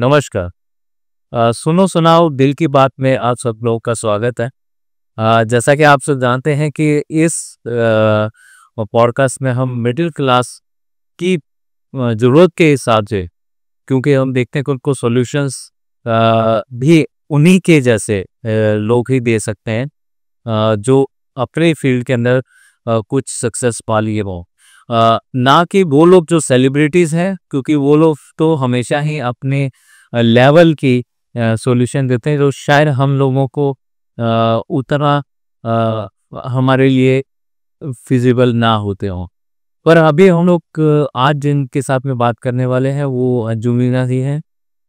नमस्कार। सुनो सुनाओ दिल की बात में आप सब लोगों का स्वागत है। जैसा कि आप सब जानते हैं कि इस पॉडकास्ट में हम मिडिल क्लास की ज़रूरत के हिसाब से, क्योंकि हम देखते हैं कि उनको सॉल्यूशंस भी उन्हीं के जैसे लोग ही दे सकते हैं, जो अपने फील्ड के अंदर कुछ सक्सेस पा लिए हों। ना कि वो लोग जो सेलिब्रिटीज़ हैं, क्योंकि वो लोग तो हमेशा ही अपने लेवल की सॉल्यूशन देते हैं जो शायद हम लोगों को उतना हमारे लिए फिजिबल ना होते हों। पर अभी हम लोग आज जिनके साथ में बात करने वाले हैं वो अंजू मीना जी हैं।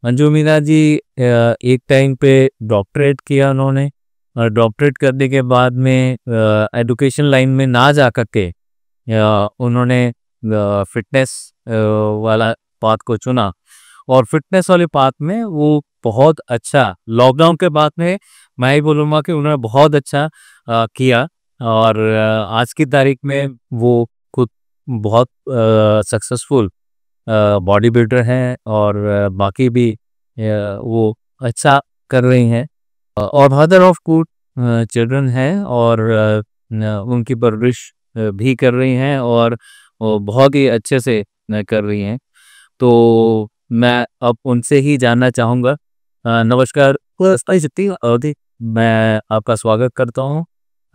अंजू मीना जी एक टाइम पे डॉक्टरेट किया उन्होंने, और डॉक्टरेट करने के बाद में एजुकेशन लाइन में ना जा करके उन्होंने फिटनेस वाला पाथ को चुना, और फिटनेस वाले पाथ में वो बहुत अच्छा लॉकडाउन के बाद में मैं ही बोलूँगा कि उन्होंने बहुत अच्छा किया। और आज की तारीख में वो खुद बहुत सक्सेसफुल बॉडी बिल्डर हैं, और बाकी भी वो अच्छा कर रही हैं, और मदर ऑफ टू चिल्ड्रन हैं, और उनकी परवरिश भी कर रही हैं, और वो बहुत ही अच्छे से कर रही हैं। तो मैं अब उनसे ही जानना चाहूँगा। नमस्कार जितनी अवधि, मैं आपका स्वागत करता हूँ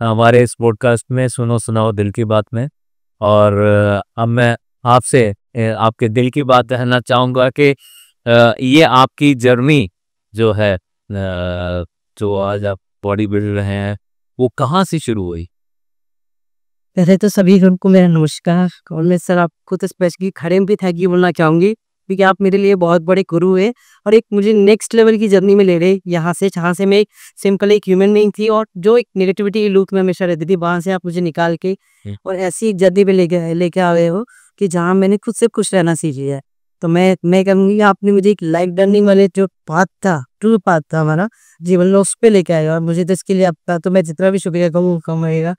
हमारे इस पॉडकास्ट में सुनो सुनाओ दिल की बात में। और अब मैं आपसे आपके दिल की बात कहना चाहूँगा कि ये आपकी जर्नी जो है, जो आज आप बॉडी बिल्डर रहे हैं, वो कहाँ से शुरू हुई? पहले तो सभी लोगों को मेरा नमस्कार। और मैं सर आपको तो स्पेशली खड़े में भी थैंक यू बोलना चाहूँगी, क्योंकि आप मेरे लिए बहुत बड़े गुरु हैं और एक मुझे नेक्स्ट लेवल की जर्नी में ले रहे यहाँ से, जहाँ से मैं सिंपल एक ह्यूमन बीइंग थी और जो एक नेगेटिविटी की लूप में हमेशा रहती थी, वहाँ से आप मुझे निकाल के और ऐसी एक जर्नी पे लेके आ गए हो कि जहाँ मैंने खुद से खुश रहना सीख लिया है। तो मैं कहूँगी आपने मुझे एक लाइफ टर्निंग वाले जो पाथ था, ट्रू पाथ था हमारा जीवन में, उस पर लेके आए और मुझे तो इसके लिए आपका तो मैं जितना भी शुक्रिया कहूँ कम रहेगा।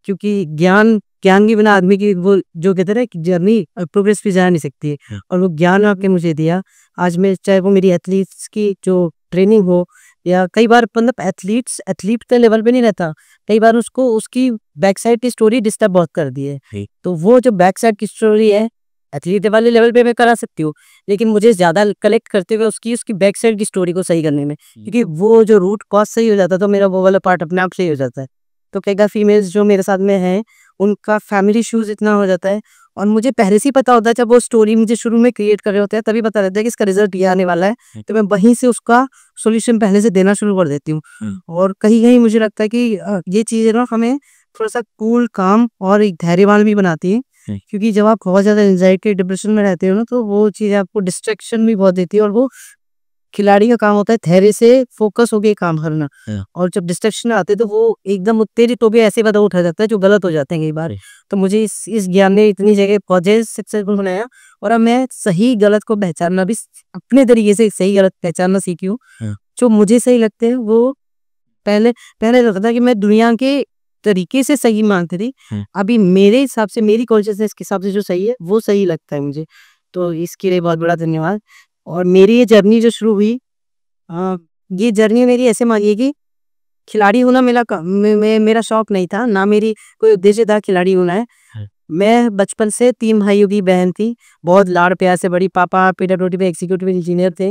क्योंकि ज्ञान ज्ञान के बिना आदमी की वो जो कहते हैं ना कि जर्नी प्रोग्रेस भी जा नहीं सकती है, और वो ज्ञान आपने मुझे दिया। आज मैं चाहे वो मेरी एथलीट्स की जो ट्रेनिंग हो, या कई बार मतलब एथलीट के लेवल पे नहीं रहता, कई बार उसको उसकी बैक साइड की स्टोरी डिस्टर्ब बहुत कर दी है। तो वो जो बैक साइड की स्टोरी है, एथलीट वाले लेवल पे मैं करा सकती हूँ, लेकिन मुझे ज्यादा कलेक्ट करते हुए उसकी बैक साइड की स्टोरी को सही करने में, क्योंकि वो जो रूट कॉज सही हो जाता है तो मेरा वो वाला पार्ट अपने आप सही हो जाता है। तो कई बार फीमेल्स जो मेरे साथ में हैं, उनका फैमिली इश्यूज इतना हो जाता है, और मुझे पहले से ही पता होता है, जब वो स्टोरी मुझे शुरू में क्रिएट कर रहे होते हैं तभी पता रहता है कि इसका रिजल्ट ये आने वाला है, तो मैं वहीं से उसका सॉल्यूशन पहले से देना शुरू कर देती हूँ। और कहीं कहीं मुझे लगता है कि ये चीज़ें ना हमें थोड़ा सा कूल, काम और एक धैर्यवान भी बनाती है, क्योंकि जब आप बहुत ज़्यादा एंजाइटी डिप्रेशन में रहते हो ना, तो वो चीज़ें आपको डिस्ट्रैक्शन भी बहुत देती है, और वो खिलाड़ी का काम होता है धैर्य से फोकस होके काम करना। और जब डिस्ट्रैक्शन आते हैं तो वो एकदम उत्तेजित हो गया ऐसे कदम उठा जाता है जो गलत हो जाते हैं कई बार। तो मुझे इस ज्ञान ने इतनी जगह पहुंचे, सक्सेसफुल बनाया, और अब मैं सही गलत को पहचानना भी अपने तरीके से सही गलत पहचानना सीखी हूँ। जो मुझे सही लगते हैं वो पहले पहले लगता था कि मैं दुनिया के तरीके से सही मानती थी, अभी मेरे हिसाब से, मेरी कॉन्शियसनेस के हिसाब से जो सही है वो सही लगता है मुझे। तो इसके लिए बहुत बड़ा धन्यवाद। और मेरी ये जर्नी जो शुरू हुई, ये जर्नी मेरी ऐसे मानिए कि खिलाड़ी होना मेरा शौक नहीं था, ना मेरी कोई उद्देश्य था खिलाड़ी होना है। मैं बचपन से 3 भाइयों की बहन थी, बहुत लाड़ प्यार से बड़ी। पापा पीडब्ल्यूडी में एग्जीक्यूटिव इंजीनियर थे,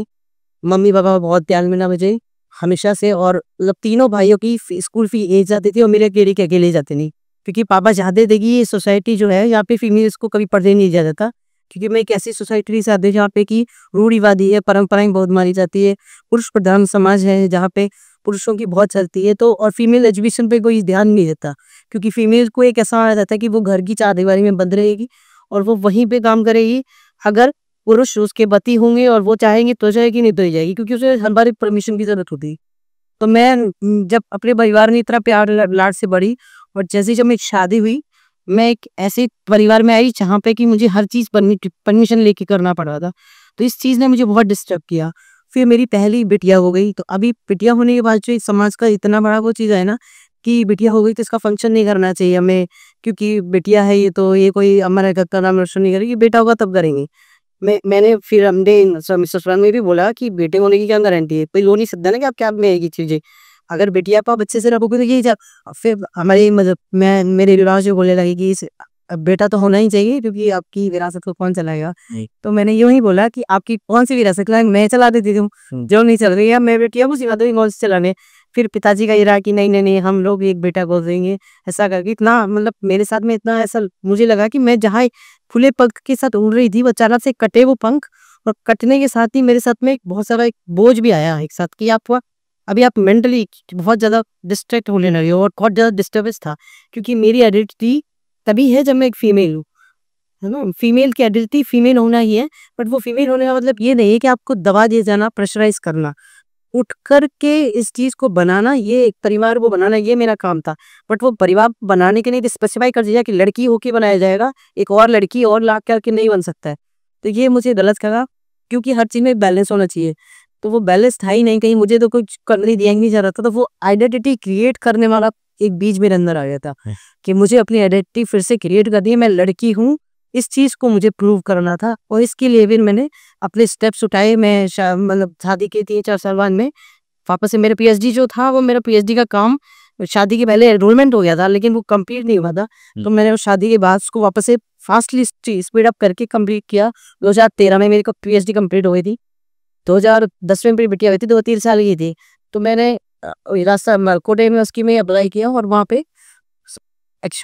मम्मी पापा बहुत प्यार मिला मुझे हमेशा से, और मतलब तीनों भाइयों की स्कूल फी एक जाती थी और मेरे अकेले के अकेले जाते नहीं, क्योंकि पापा चाहते थे कि ये सोसाइटी जो है यहाँ पे फीमेल्स को कभी पढ़ने नहीं दिया जाता, क्योंकि मैं एक ऐसी सोसाइटी से आती हूँ जहाँ पे की रूढ़िवादी है, परंपराएं बहुत मानी जाती है, पुरुष प्रधान समाज है जहाँ पे पुरुषों की बहुत चलती है। तो और फीमेल एजुकेशन पे कोई ध्यान नहीं देता, क्योंकि फीमेल को एक ऐसा माना जाता है कि वो घर की चार दीवारी में बंद रहेगी और वो वहीं पे काम करेगी। अगर पुरुष उसके पति होंगे और वो चाहेंगे तो जाएगी, नहीं तो नहीं जाएगी, क्योंकि उसे हर बार परमिशन की जरूरत होती है। तो मैं जब अपने परिवार में इतना प्यार लाड से बड़ी, और जैसे जब मेरी शादी हुई, मैं एक ऐसे परिवार में आई जहाँ पे कि मुझे हर चीज़ परमिशन लेके करना पड़ा था। तो इस चीज़ ने मुझे बहुत डिस्टर्ब किया। फिर मेरी पहली बिटिया हो गई, तो अभी बिटिया होने के बाद जो इस समाज का इतना बड़ा वो चीज़ है ना कि बिटिया हो गई तो इसका फंक्शन नहीं करना चाहिए हमें, क्योंकि बिटिया है ये, तो ये कोई हमारे घर का नाम रोशन नहीं करेगी, बेटा होगा तब करेंगे। मैंने फिर हमने ससुराल में भी बोला कि बेटे होने की क्या गारंटी है, कोई लो नहीं सकता ना कि आपके हाथ में आएगी चीजें। अगर बेटी आप अच्छे से रखोगे तो यही फिर हमारी मतलब मैं मेरे रिवाज जो बोलने लगी कि बेटा तो होना ही चाहिए क्योंकि आपकी विरासत को कौन चलाएगा। तो मैंने यूं ही बोला कि आपकी कौन सी विरासत चलाएंगे, मैं चला देती हूँ, जो नहीं चल रही है मैं बेटी अब उसी बात कौन से चलाने। फिर पिताजी का ये रहा कि नहीं नहीं नहीं हम लोग एक बेटा को देंगे, ऐसा करके इतना मतलब मेरे साथ में इतना ऐसा मुझे लगा कि मैं जहाँ खुले पंख के साथ उड़ रही थी वो अचानक से कटे वो पंख, और कटने के साथ ही मेरे साथ में बहुत सारा एक बोझ भी आया एक साथ कि आप अभी आप मेंटली बहुत ज्यादा डिस्ट्रैक्ट होने लगे हो, और बहुत ज्यादा डिस्टर्बेंस था क्योंकि मेरी आइडेंटिटी तभी है जब मैं एक फीमेल हूँ, है ना। फीमेल की आइडेंटिटी फीमेल होना ही है, बट वो फीमेल होने का मतलब ये नहीं है कि आपको दबा दिए जाना, प्रेशराइज करना, उठ कर के इस चीज को बनाना, ये एक परिवार को बनाना ये मेरा काम था। बट वो परिवार बनाने के लिए स्पेसिफाई कर दिया कि लड़की होके बनाया जाएगा, एक और लड़की और ला करके नहीं बन सकता है। तो ये मुझे गलत लगा क्योंकि हर चीज में बैलेंस होना चाहिए, तो वो बैलेंस था ही नहीं, कहीं मुझे तो कुछ करने दिया ही नहीं जा रहा था। तो वो आइडेंटिटी क्रिएट करने वाला एक बीज मेरे अंदर आ गया था कि मुझे अपनी आइडेंटिटी फिर से क्रिएट करनी है, मैं लड़की हूँ, इस चीज को मुझे प्रूव करना था। और इसके लिए भी मैंने अपने स्टेप्स उठाए। मैं मतलब शादी के 3-4 साल बाद में वापस से मेरा पीएचडी जो था, वो मेरा पीएचडी का काम शादी के पहले एनरोलमेंट हो गया था लेकिन वो कंप्लीट नहीं हुआ था। तो मैंने उस शादी के बाद उसको वापस से फास्टली स्पीड अप करके कंप्लीट किया। 2013 में मेरी पीएचडी कंप्लीट हो गई थी, 2010 में मेरी बिटिया हुई थी, 2-3 साल की थी। तो मैंने रास्ता कोटा यूनिवर्सिटी में अप्लाई किया और वहाँ पे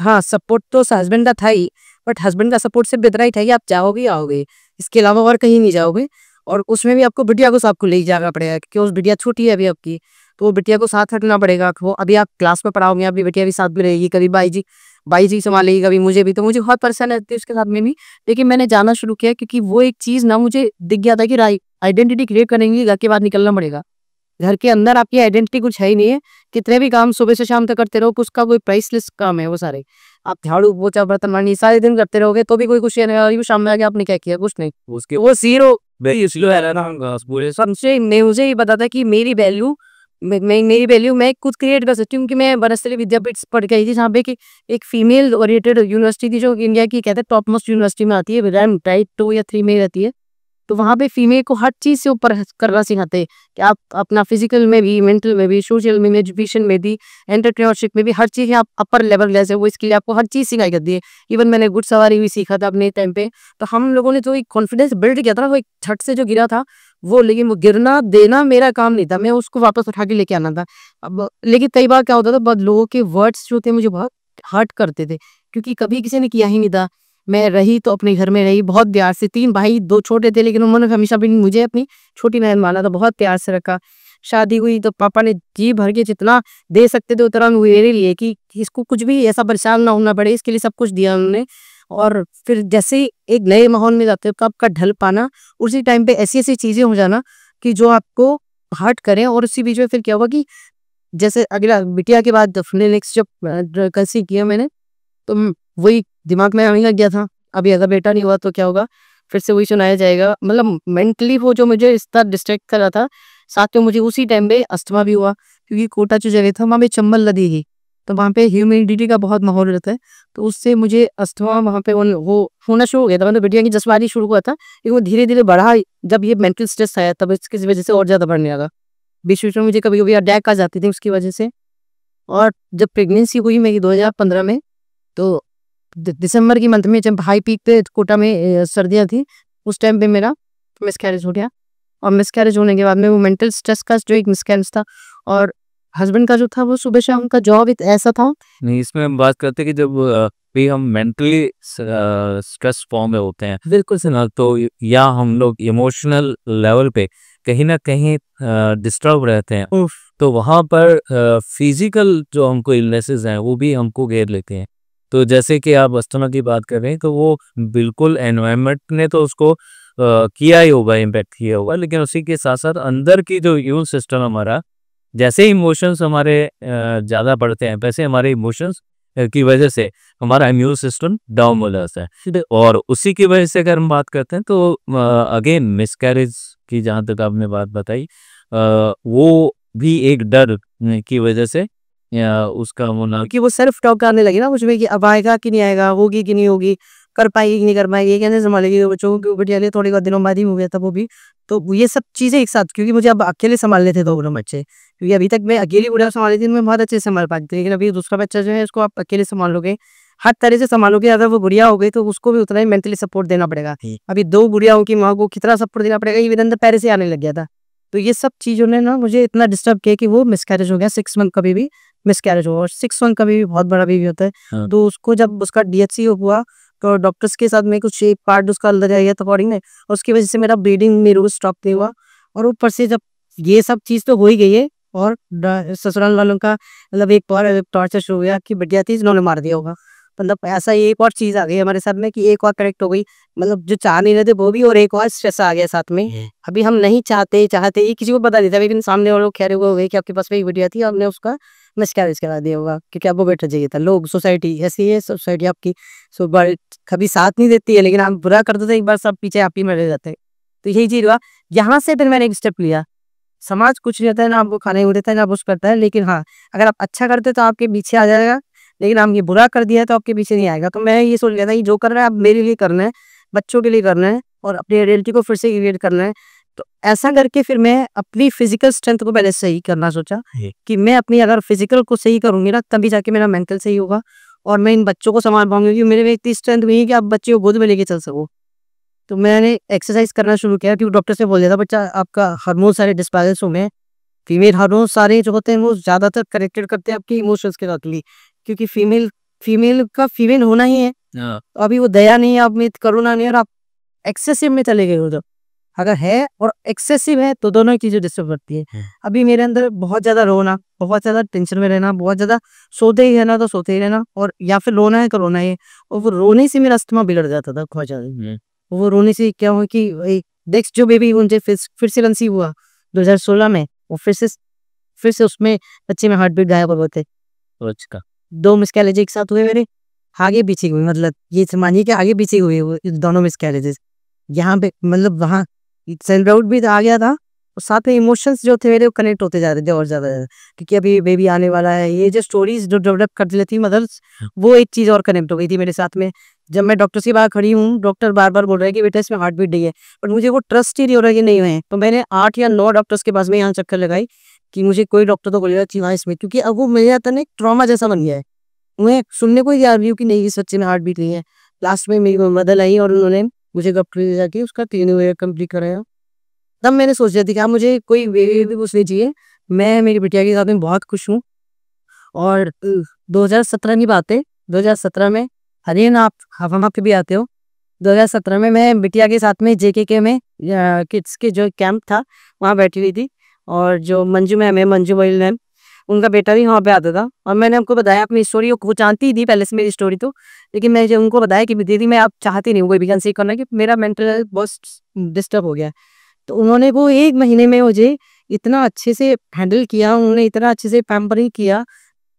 हाँ सपोर्ट तो हस्बैंड का था ही, बट हस्बैंड का सपोर्ट सिर्फ इतना ही था कि आप जाओगे आओगे, इसके अलावा और कहीं नहीं जाओगे। और उसमें भी आपको बिटिया को साथ को ले जाना पड़ेगा क्योंकि उस बिटिया छोटी है अभी आपकी, तो वो बिटिया को साथ हटना पड़ेगा। वो अभी आप क्लास में पढ़ाओगे, अभी बिटिया भी साथ में रहेगी, कभी बाई जी संभालेगी, कभी मुझे भी। तो मुझे बहुत परेशानी रहती है उसके साथ में भी, लेकिन मैंने जाना शुरू किया क्योंकि वो एक चीज ना मुझे दिख गया था कि आइडेंटिटी क्रिएट करेंगे, घर के बाद निकलना पड़ेगा। घर के अंदर आपकी आइडेंटिटी कुछ है ही नहीं है, कितने भी काम सुबह से शाम तक करते रहो, उसका कोई प्राइसलेस काम है वो सारे। आप झाड़ू पोछा बर्तन मारनी सारे दिन करते रहोगे तो भी कोई खुशी नहीं आएगी, शाम में आके आपने क्या किया, कुछ नहीं, उसके वो जीरो। इसलिए है ना पूरे सबसे मुझे ये पता था कि मेरी वैल्यू मैं खुद क्रिएट कर सकती हूँ, क्योंकि मैं बनस्थली विद्यापीठ पढ़ गई थी जहाँ पे कि एक फीमेल ओरिएंटेड यूनिवर्सिटी थी जो इंडिया की कहते हैं टॉप मोस्ट यूनिवर्सिटी में आती है, रैंक टाइप 2 या 3 में रहती है। तो वहाँ पे फीमेल को हर चीज से ऊपर करना सिखाते हैं कि आप अपना फिजिकल में भी, मेंटल में भी, सोशल में, एजुकेशन में भी, एंटरप्रेन्योरशिप में भी, हर चीज आप अपर लेवल जैसे वो इसके लिए आपको हर चीज सिखाई जाती है। इवन मैंने घुड़सवारी भी सीखा था अपने टाइम पे। तो हम लोगों ने जो एक कॉन्फिडेंस बिल्ड किया था ना, वो एक छत से जो गिरा था वो, लेकिन वो गिरना देना मेरा काम नहीं था, मैं उसको वापस उठा के लेके आना था। अब लेकिन कई बार क्या होता था, बहुत लोगों के वर्ड्स जो थे मुझे बहुत हर्ट करते थे क्योंकि कभी किसी ने किया ही नहीं था। मैं रही तो अपने घर में रही बहुत प्यार से, 3 भाई 2 छोटे थे, लेकिन उन्होंने हमेशा भी मुझे अपनी छोटी बहन माना था, बहुत प्यार से रखा। शादी हुई तो पापा ने जी भर के जितना दे सकते थे उतना मेरे लिए कि इसको कुछ भी ऐसा परेशान ना होना पड़े, इसके लिए सब कुछ दिया उन्होंने। और फिर जैसे ही एक नए माहौल में जाते हो तो आपका ढल पाना, उसी टाइम पे ऐसी ऐसी चीजें हो जाना कि जो आपको हर्ट करें। और उसी बीच में फिर क्या हुआ कि जैसे अगला बिटिया के बाद नेक्स्ट जब कंसीव किया मैंने, तो वही दिमाग में आने लग गया था, अभी अगर बेटा नहीं हुआ तो क्या होगा, फिर से वही सुनाया जाएगा। मतलब मेंटली वो जो मुझे इस तरह डिस्ट्रैक्ट कर रहा था, साथ में मुझे उसी टाइम पे अस्थमा भी हुआ क्योंकि कोटा जो जगह था वहाँ पे चंबल नदी थी, तो वहाँ पे ह्यूमिडिटी का बहुत माहौल रहता है, तो उससे मुझे अस्थमा वहाँ पे वो होना शुरू हो गया था। मतलब बेटिया की जसवारी शुरू हुआ था लेकिन वो धीरे धीरे बढ़ा, जब ये मेंटल स्ट्रेस आया तब इसकी वजह से और ज्यादा बढ़ने लगा। बीच बीच में मुझे कभी कभी अटैक आ जाती थी उसकी वजह से। और जब प्रेगनेंसी हुई मेरी 2015 में, तो दिसंबर की मंथ में जब हाई पीक पे कोटा में सर्दियाँ थी, उस टाइम पे मेरा मिसकैरेज हो गया। और मिसकैरेज होने के बाद में वो मेंटल स्ट्रेस का जो एक मिसकैरेज था, और हस्बैंड का जो था वो सुबह शाम का जॉब ऐसा था। नहीं, इसमें हम बात करते हैं कि जब भी हम मेंटली स्ट्रेस फॉर्म में होते हैं, बिल्कुल है ना, तो या हम लोग इमोशनल लेवल पे कहीं ना कहीं डिस्टर्ब रहते हैं, तो वहाँ पर फिजिकल जो हमको इलनेसेस हैं वो भी हमको घेर लेते हैं। तो जैसे कि आप अस्थमा की बात कर रहे हैं, तो वो बिल्कुल एनवायरनमेंट ने तो उसको किया ही होगा, इम्पैक्ट किया होगा, लेकिन उसी के साथ साथ अंदर की जो इम्यून सिस्टम हमारा, जैसे इमोशंस हमारे ज़्यादा बढ़ते हैं वैसे हमारे इमोशंस की वजह से हमारा इम्यून सिस्टम डाउन हो जाता है। और उसी की वजह से अगर हम बात करते हैं तो अगेन मिसकैरेज की जहाँ तक आपने बात बताई, वो भी एक डर की वजह से या उसका होना कि वो सेल्फ टॉक आने लगी ना मुझ में कि अब आएगा कि नहीं आएगा, होगी कि नहीं होगी, कर पाएगी कि नहीं कर पाएगी, ये कैसे संभालेगी दो बच्चों को, क्योंकि बिटिया लिए थोड़े दिनों बाद ही हो गया था वो भी। तो ये सब चीज़ें एक साथ, क्योंकि मुझे अब अकेले संभालने थे दोनों बच्चे, क्योंकि अभी तक मैं अकेली गुड़िया संभाली थी, मैं बहुत अच्छे से संभाल पाती थी, लेकिन अभी दूसरा बच्चा जो है उसको आप अकेले संभाल लोगे, हर तरह से संभालोगे, अगर वो गुड़िया हो गई तो उसको भी उतना ही मेंटली सपोर्ट देना पड़ेगा। अभी 2 गुड़ियाओं की माँ को कितना सपोर्ट देना पड़ेगा, ये अंदर पहले से आने लग गया था। तो ये सब चीज़ों ने ना मुझे इतना डिस्टर्ब किया कि वो मिसकैरेज हो गया, 6 मंथ का बेबी मिसकैरेज हुआ, और 6 मंथ का बेबी बहुत बड़ा बेबी होता है। तो उसको जब उसका DHC हुआ तो डॉक्टर्स के साथ में कुछ एक पार्ट उसका अंदर आ गया था बॉडी में, और उसकी वजह से मेरा ब्लीडिंग मेरे को स्टॉप नहीं हुआ। और ऊपर से जब ये सब चीज़ तो हो ही गई है, और ससुराल वालों का मतलब एक और टॉर्चर शुरू हो गया कि बिटिया थी इन्होंने मार दिया होगा। मतलब ऐसा एक और चीज़ आ गई हमारे साथ में कि एक और करेक्ट हो गई, मतलब जो चाह नहीं रहे थे वो भी, और एक और स्ट्रेस आ गया साथ में। अभी हम नहीं चाहते ये किसी को पता नहीं था, लेकिन सामने वालों खैर हो गए कि आपके पास में एक बिटिया थी, हमने उसका मिसकैरेज करा दिया होगा, क्योंकि आपको बेटा चाहिए था। लोग, सोसाइटी ऐसी है, सोसाइटी आपकी सो बार कभी साथ नहीं देती है, लेकिन आप बुरा कर देते एक बार सब पीछे आप ही में रह जाते हैं। तो यही चीज़ हुआ, यहाँ से फिर मैंने एक स्टेप लिया। समाज कुछ नहीं होता है, ना आपको खाने को देता है, ना कुछ करता है, लेकिन हाँ, अगर आप अच्छा करते तो आपके पीछे आ जाएगा, लेकिन आप ये बुरा कर दिया है तो आपके पीछे नहीं आएगा। तो मैं ये सोच लिया था कि जो कर रहा है आप मेरे लिए करना है, बच्चों के लिए करना है, और अपनी आइडेंटिटी को फिर से क्रिएट करना है। तो ऐसा करके फिर मैं अपनी फिजिकल स्ट्रेंथ को पहले सही करना सोचा कि मैं अपनी अगर फिजिकल को सही करूंगी ना, तभी जाके मेरा मेंटल सही होगा, और मैं इन बच्चों को संभाल पाऊंगी, क्योंकि मेरे में इतनी स्ट्रेंथ नहीं है कि आप बच्चे को गोद में लेके चल सको। तो मैंने एक्सरसाइज करना शुरू किया, क्योंकि डॉक्टर से बोल दिया था बच्चा आपका हार्मोन सारे डिस्बैलेंस हो गए। फीमेल हार्मोन सारे जो होते हैं वो ज्यादातर कनेक्टेड करते हैं आपके इमोशंस के साथ लिए, क्योंकि फीमेल का फीमेल होना ही है। तो अभी वो दया नहीं है आप में, करुणा नहीं है, और आप एक्सेसिव में चले गए हो। जब अगर है और एक्सेसिव है तो दोनों चीजें डिस्टर्ब करती है। अभी मेरे अंदर बहुत ज्यादा रोना, बहुत ज्यादा टेंशन में रहना, बहुत ज्यादा सोते ही रहना तो सोते ही रहना, और या फिर रोना है तो रोना है। और वो रोने से मेरा अस्थमा बिगड़ जाता था बहुत ज्यादा। वो रोने से क्या हुआ कि नेक्स्ट जो बेबी मुझे फिर से कंसीव हुआ 2016 में, वो फिर से उसमें बच्चे में हार्ट बीट गायब हो गए थे। 2 मिसकैरेज एक साथ हुए मेरे, आगे पीछे हुए, मतलब ये मानिए कि आगे पीछे हुए वो दोनों मिसकैरेजेस। यहाँ पे मतलब वहाँ सेल्फ डाउट भी आ गया था, और साथ में इमोशंस जो थे मेरे वो कनेक्ट होते जा रहे थे और ज्यादा, क्योंकि अभी बेबी आने वाला है। ये जो स्टोरीज जो डेवलप कर लेती थी मदर्स, वो एक चीज और कनेक्ट हो गई थी मेरे साथ में। जब मैं डॉक्टर से बाहर खड़ी हूँ, डॉक्टर बार बार बोल रहे हैं कि बेटा इसमें हार्ट बीट नहीं है, पर मुझे वो ट्रस्ट ही नहीं हो रहा कि नहीं हुए। तो मैंने 8 या 9 डॉक्टर्स के पास में यहाँ चक्कर लगाई कि मुझे कोई डॉक्टर तो बोलेगा कि हाँ इसमें, क्योंकि अब वो मेरे जाता ना एक ट्रॉमा जैसा बन गया है। मैं सुनने को ही जा रही हूँ कि नहीं इस बच्चे में हार्ट बीट नहीं है। लास्ट में मेरी मदर आई और उन्होंने मुझे डॉक्टर ले जाके उसका 3 ईयर कंप्लीट कराया। तब मैंने सोच लिया था कि मुझे कोई बेबी भी कुछ नहीं चाहिए, मैं मेरी बिटिया के साथ में बहुत खुश हूँ। और 2017 की बात है, 2017 में हरियाण आप हवा पे भी आते हो। 2017 में मैं बिटिया के साथ में JKK में किड्स के जो कैंप था वहाँ बैठी हुई थी, और जो मंजू मैम है, मंजू मोइल मैम, उनका बेटा भी वहाँ पे आता था। और मैंने उनको बताया अपनी स्टोरी, वो जानती ही थी पहले से मेरी स्टोरी तो, लेकिन मैं जब उनको बताया कि दीदी मैं आप चाहती नहीं हूँ कोई भी कंसीव करना, कि मेरा मेंटल हेल्थ बहुत डिस्टर्ब हो गया। तो उन्होंने वो 1 महीने में मुझे इतना अच्छे से हैंडल किया, उन्होंने इतना अच्छे से पैम्परिंग किया।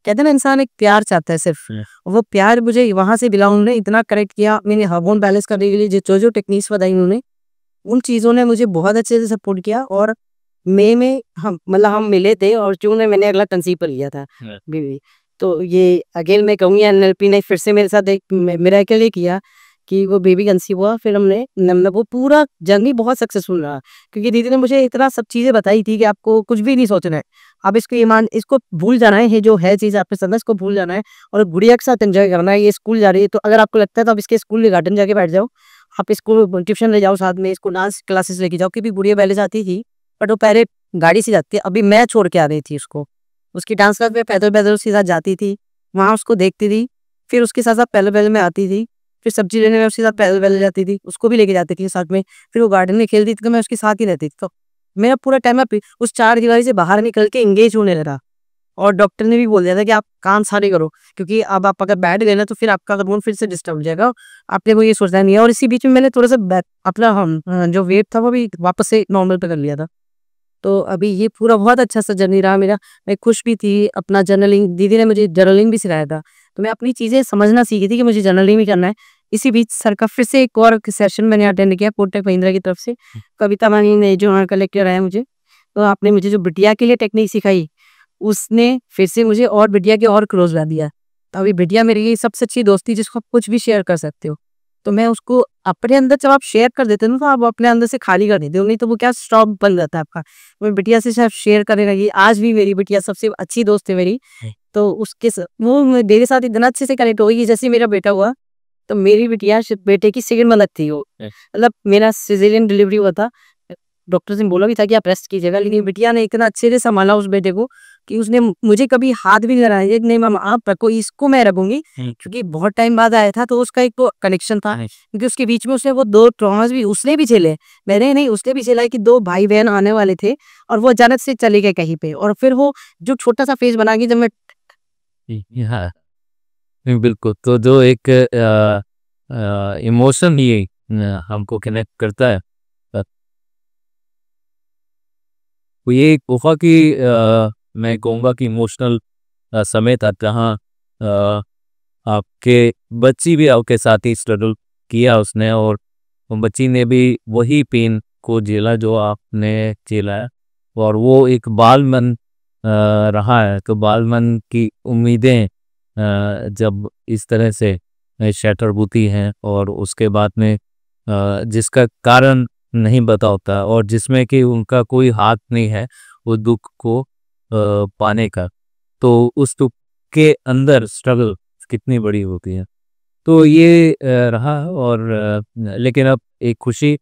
कहते हैं ना इंसान एक प्यार चाहता है सिर्फ, वो प्यार मुझे वहां से मिला। उन्होंने इतना करेक्ट किया मैंने हार्मोन बैलेंस करने के लिए जो जो टेक्निक्स बताई उन्होंने, उन चीज़ों ने मुझे बहुत अच्छे से सपोर्ट किया। और मई में हम मिले थे, और जून में मैंने अगला कंसीव कर लिया था बेबी। तो ये अगेन मैं कहूँगी NLP ने फिर से मेरे साथ एक मेरा के लिए किया कि वो बेबी कंसीव हुआ। फिर हमने मतलब वो पूरा जर्नी बहुत सक्सेसफुल रहा, क्योंकि दीदी ने मुझे इतना सब चीज़ें बताई थी कि आपको कुछ भी नहीं सोचना है, आप इसको भूल जाना है, ये जो है चीज़ आपके साथ इसको भूल जाना है, और गुड़िया के साथ एंजॉय करना है। ये स्कूल जा रही है तो अगर आपको लगता है तो आप इसके स्कूल के गार्डन जाके बैठ जाओ, आप इसको ट्यूशन ले जाओ, साथ में इसको डांस क्लासेस लेके जाओ, क्योंकि गुड़िया पहले जाती थी बट वो पहले गाड़ी से जाती है, अभी मैं छोड़ के आ रही थी उसको। उसकी डांस क्लास में पैदल पैदल उसके साथ जाती थी, वहाँ उसको देखती थी, फिर उसके साथ साथ पैदल पैदल में आती थी, फिर सब्जी लेने में उसके साथ पैदल पैदल जाती थी, उसको भी लेके जाती थी साथ में। फिर वो गार्डन में खेलती थी तो मैं उसके साथ ही रहती थी। तो मेरा पूरा टाइम उस 4 दीवारी से बाहर निकल के इंगेज होने लगा। और डॉक्टर ने भी बोल दिया था कि आप काम सारे करो, क्योंकि अब आप अगर बैठ गए ना तो फिर आपका हार्मोन फिर से डिस्टर्ब हो जाएगा, आपने वो ये सोचना नहीं है। और इसी बीच में मैंने थोड़ा सा अपना जो वेट था वो भी वापस से नॉर्मल पे कर लिया था। तो अभी ये पूरा बहुत अच्छा सा जर्नी रहा मेरा। मैं खुश भी थी। अपना जर्नलिंग, दीदी ने मुझे जर्नलिंग भी सिखाया था, तो मैं अपनी चीज़ें समझना सीखी थी कि मुझे जर्नलिंग भी करना है। इसी बीच सर का फिर से एक और सेशन मैंने अटेंड किया कोटक महिंद्रा की तरफ से। कविता मानी ने जो कलेक्टर आया मुझे, तो आपने मुझे जो बिटिया के लिए टेक्निक सिखाई, उसने फिर से मुझे और बिटिया के और क्लोज ला दिया। तो अभी बिटिया मेरी सबसे अच्छी दोस्ती जिसको आप कुछ भी शेयर कर सकते हो। तो मैं उसको अपने अंदर जब आप शेयर कर देते हो ना, तो आप अपने अंदर से खाली कर देते हो, नहीं तो वो क्या स्टॉप बन जाता है आपका। मैं बिटिया से शायद शेयर करने लगी, आज भी मेरी बिटिया सबसे अच्छी दोस्त है मेरी। तो वो मेरे साथ इतना अच्छे से कनेक्ट हो गई, जैसे मेरा बेटा हुआ तो मेरी बिटिया बेटे की सेकंड मदद थी वो। मतलब मेरा सिजेरियन डिलीवरी हुआ था, डॉक्टर ने बोला भी था कि आप रेस्ट कीजिएगा, लेकिन बिटिया ने इतना अच्छे से संभाला उस बेटे को कि उसने मुझे कभी हाथ भी नहीं लगाया, नहीं मामा आप रखो, इसको मैं रखूंगी, क्योंकि बहुत टाइम बाद आया था तो उसका एक वो कनेक्शन था, क्योंकि उसके बीच में उसने वो 2 ट्रॉमास भी उसने भी झेले, मैंने नहीं, उसने भी झेला कि 2 भाई बहन आने वाले थे और वो अचानक से चले गए कहीं पे, और फिर वो जो छोटा सा फेज बना के जब मैं हाँ बिल्कुल। तो जो एक इमोशन ये हमको कनेक्ट करता है, वो ये एक गुफा की मैं कहूँगा कि इमोशनल समय था, जहाँ आपके बच्ची भी आपके साथ ही स्ट्रगल किया उसने, और बच्ची ने भी वही पेन को झेला जो आपने झेला है, और वो एक बाल मन रहा है। तो बाल मन की उम्मीदें जब इस तरह से शैटर होती हैं, और उसके बाद में जिसका कारण नहीं पता होता, और जिसमें कि उनका कोई हाथ नहीं है वो दुख को पाने का, तो उस दुख के अंदर स्ट्रगल कितनी बड़ी होती है। तो ये रहा, और लेकिन अब एक खुशी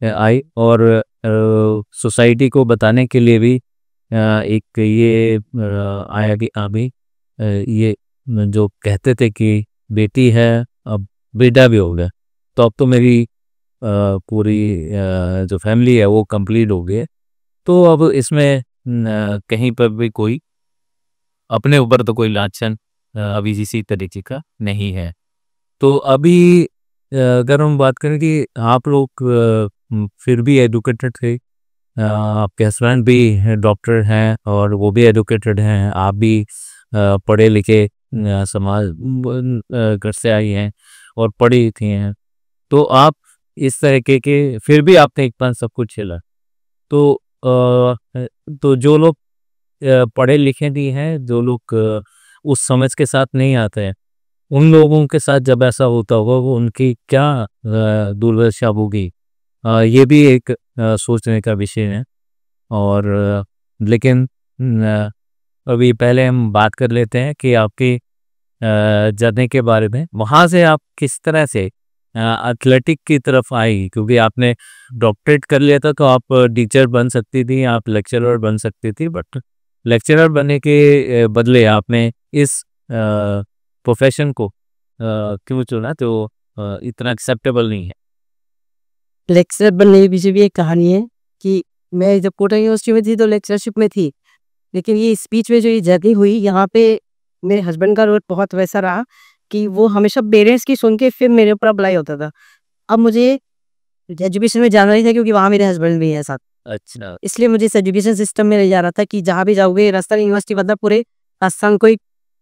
आई, और सोसाइटी को बताने के लिए भी एक ये आया कि अभी ये जो कहते थे कि बेटी है, अब बेटा भी हो गया, तो अब तो मेरी पूरी जो फैमिली है वो कंप्लीट हो गई है। तो अब इसमें कहीं पर भी कोई अपने ऊपर तो कोई लांछन अभी किसी तरीके का नहीं है। तो अभी अगर हम बात करें कि आप लोग फिर भी एडुकेटेड थे, आपके हस्बैंड भी डॉक्टर हैं और वो भी एडुकेटेड हैं, आप भी पढ़े लिखे समाज घर से आई हैं और पढ़ी थी हैं, तो आप इस तरीके के फिर भी आपने एक पास सब कुछ झेला। तो तो जो लोग पढ़े लिखे नहीं हैं, जो लोग उस समझ के साथ नहीं आते हैं, उन लोगों के साथ जब ऐसा होता होगा वो उनकी क्या दुर्दशा होगी, ये भी एक सोचने का विषय है। और लेकिन अभी पहले हम बात कर लेते हैं कि आपकी जर्नी के बारे में, वहाँ से आप किस तरह से एथलेटिक की तरफ आई, क्योंकि आपने डॉक्टरेट कर लिया था तो आप टीचर बन सकती थी, आप लेक्चरर बन सकती थी, बट लेक्चरर बनने के बदले आपने इस प्रोफेशन को क्यों चुना, तो इतना एक्सेप्टेबल नहीं है। लेक्चरर बनने के पीछे भी एक कहानी है कि मैं जब कोटा यूनिवर्सिटी में थी तो लेक्चरशिप में थी, लेकिन ये स्पीच में जो ये जर्नी हुई यहाँ पे मेरे हस्बैंड का रोल बहुत वैसा रहा कि वो हमेशा पेरेंट्स की सुन के फिर मेरे ऊपर अप्लाई होता था। अब मुझे एजुकेशन में जाना नहीं था क्योंकि वहाँ मेरे हस्बैंड भी है साथ, अच्छा। इसलिए मुझे इस एजुकेशन सिस्टम में ले जा रहा था कि जहाँ भी जाओगे, राजस्थान यूनिवर्सिटी मतलब पूरे राजस्थान को ही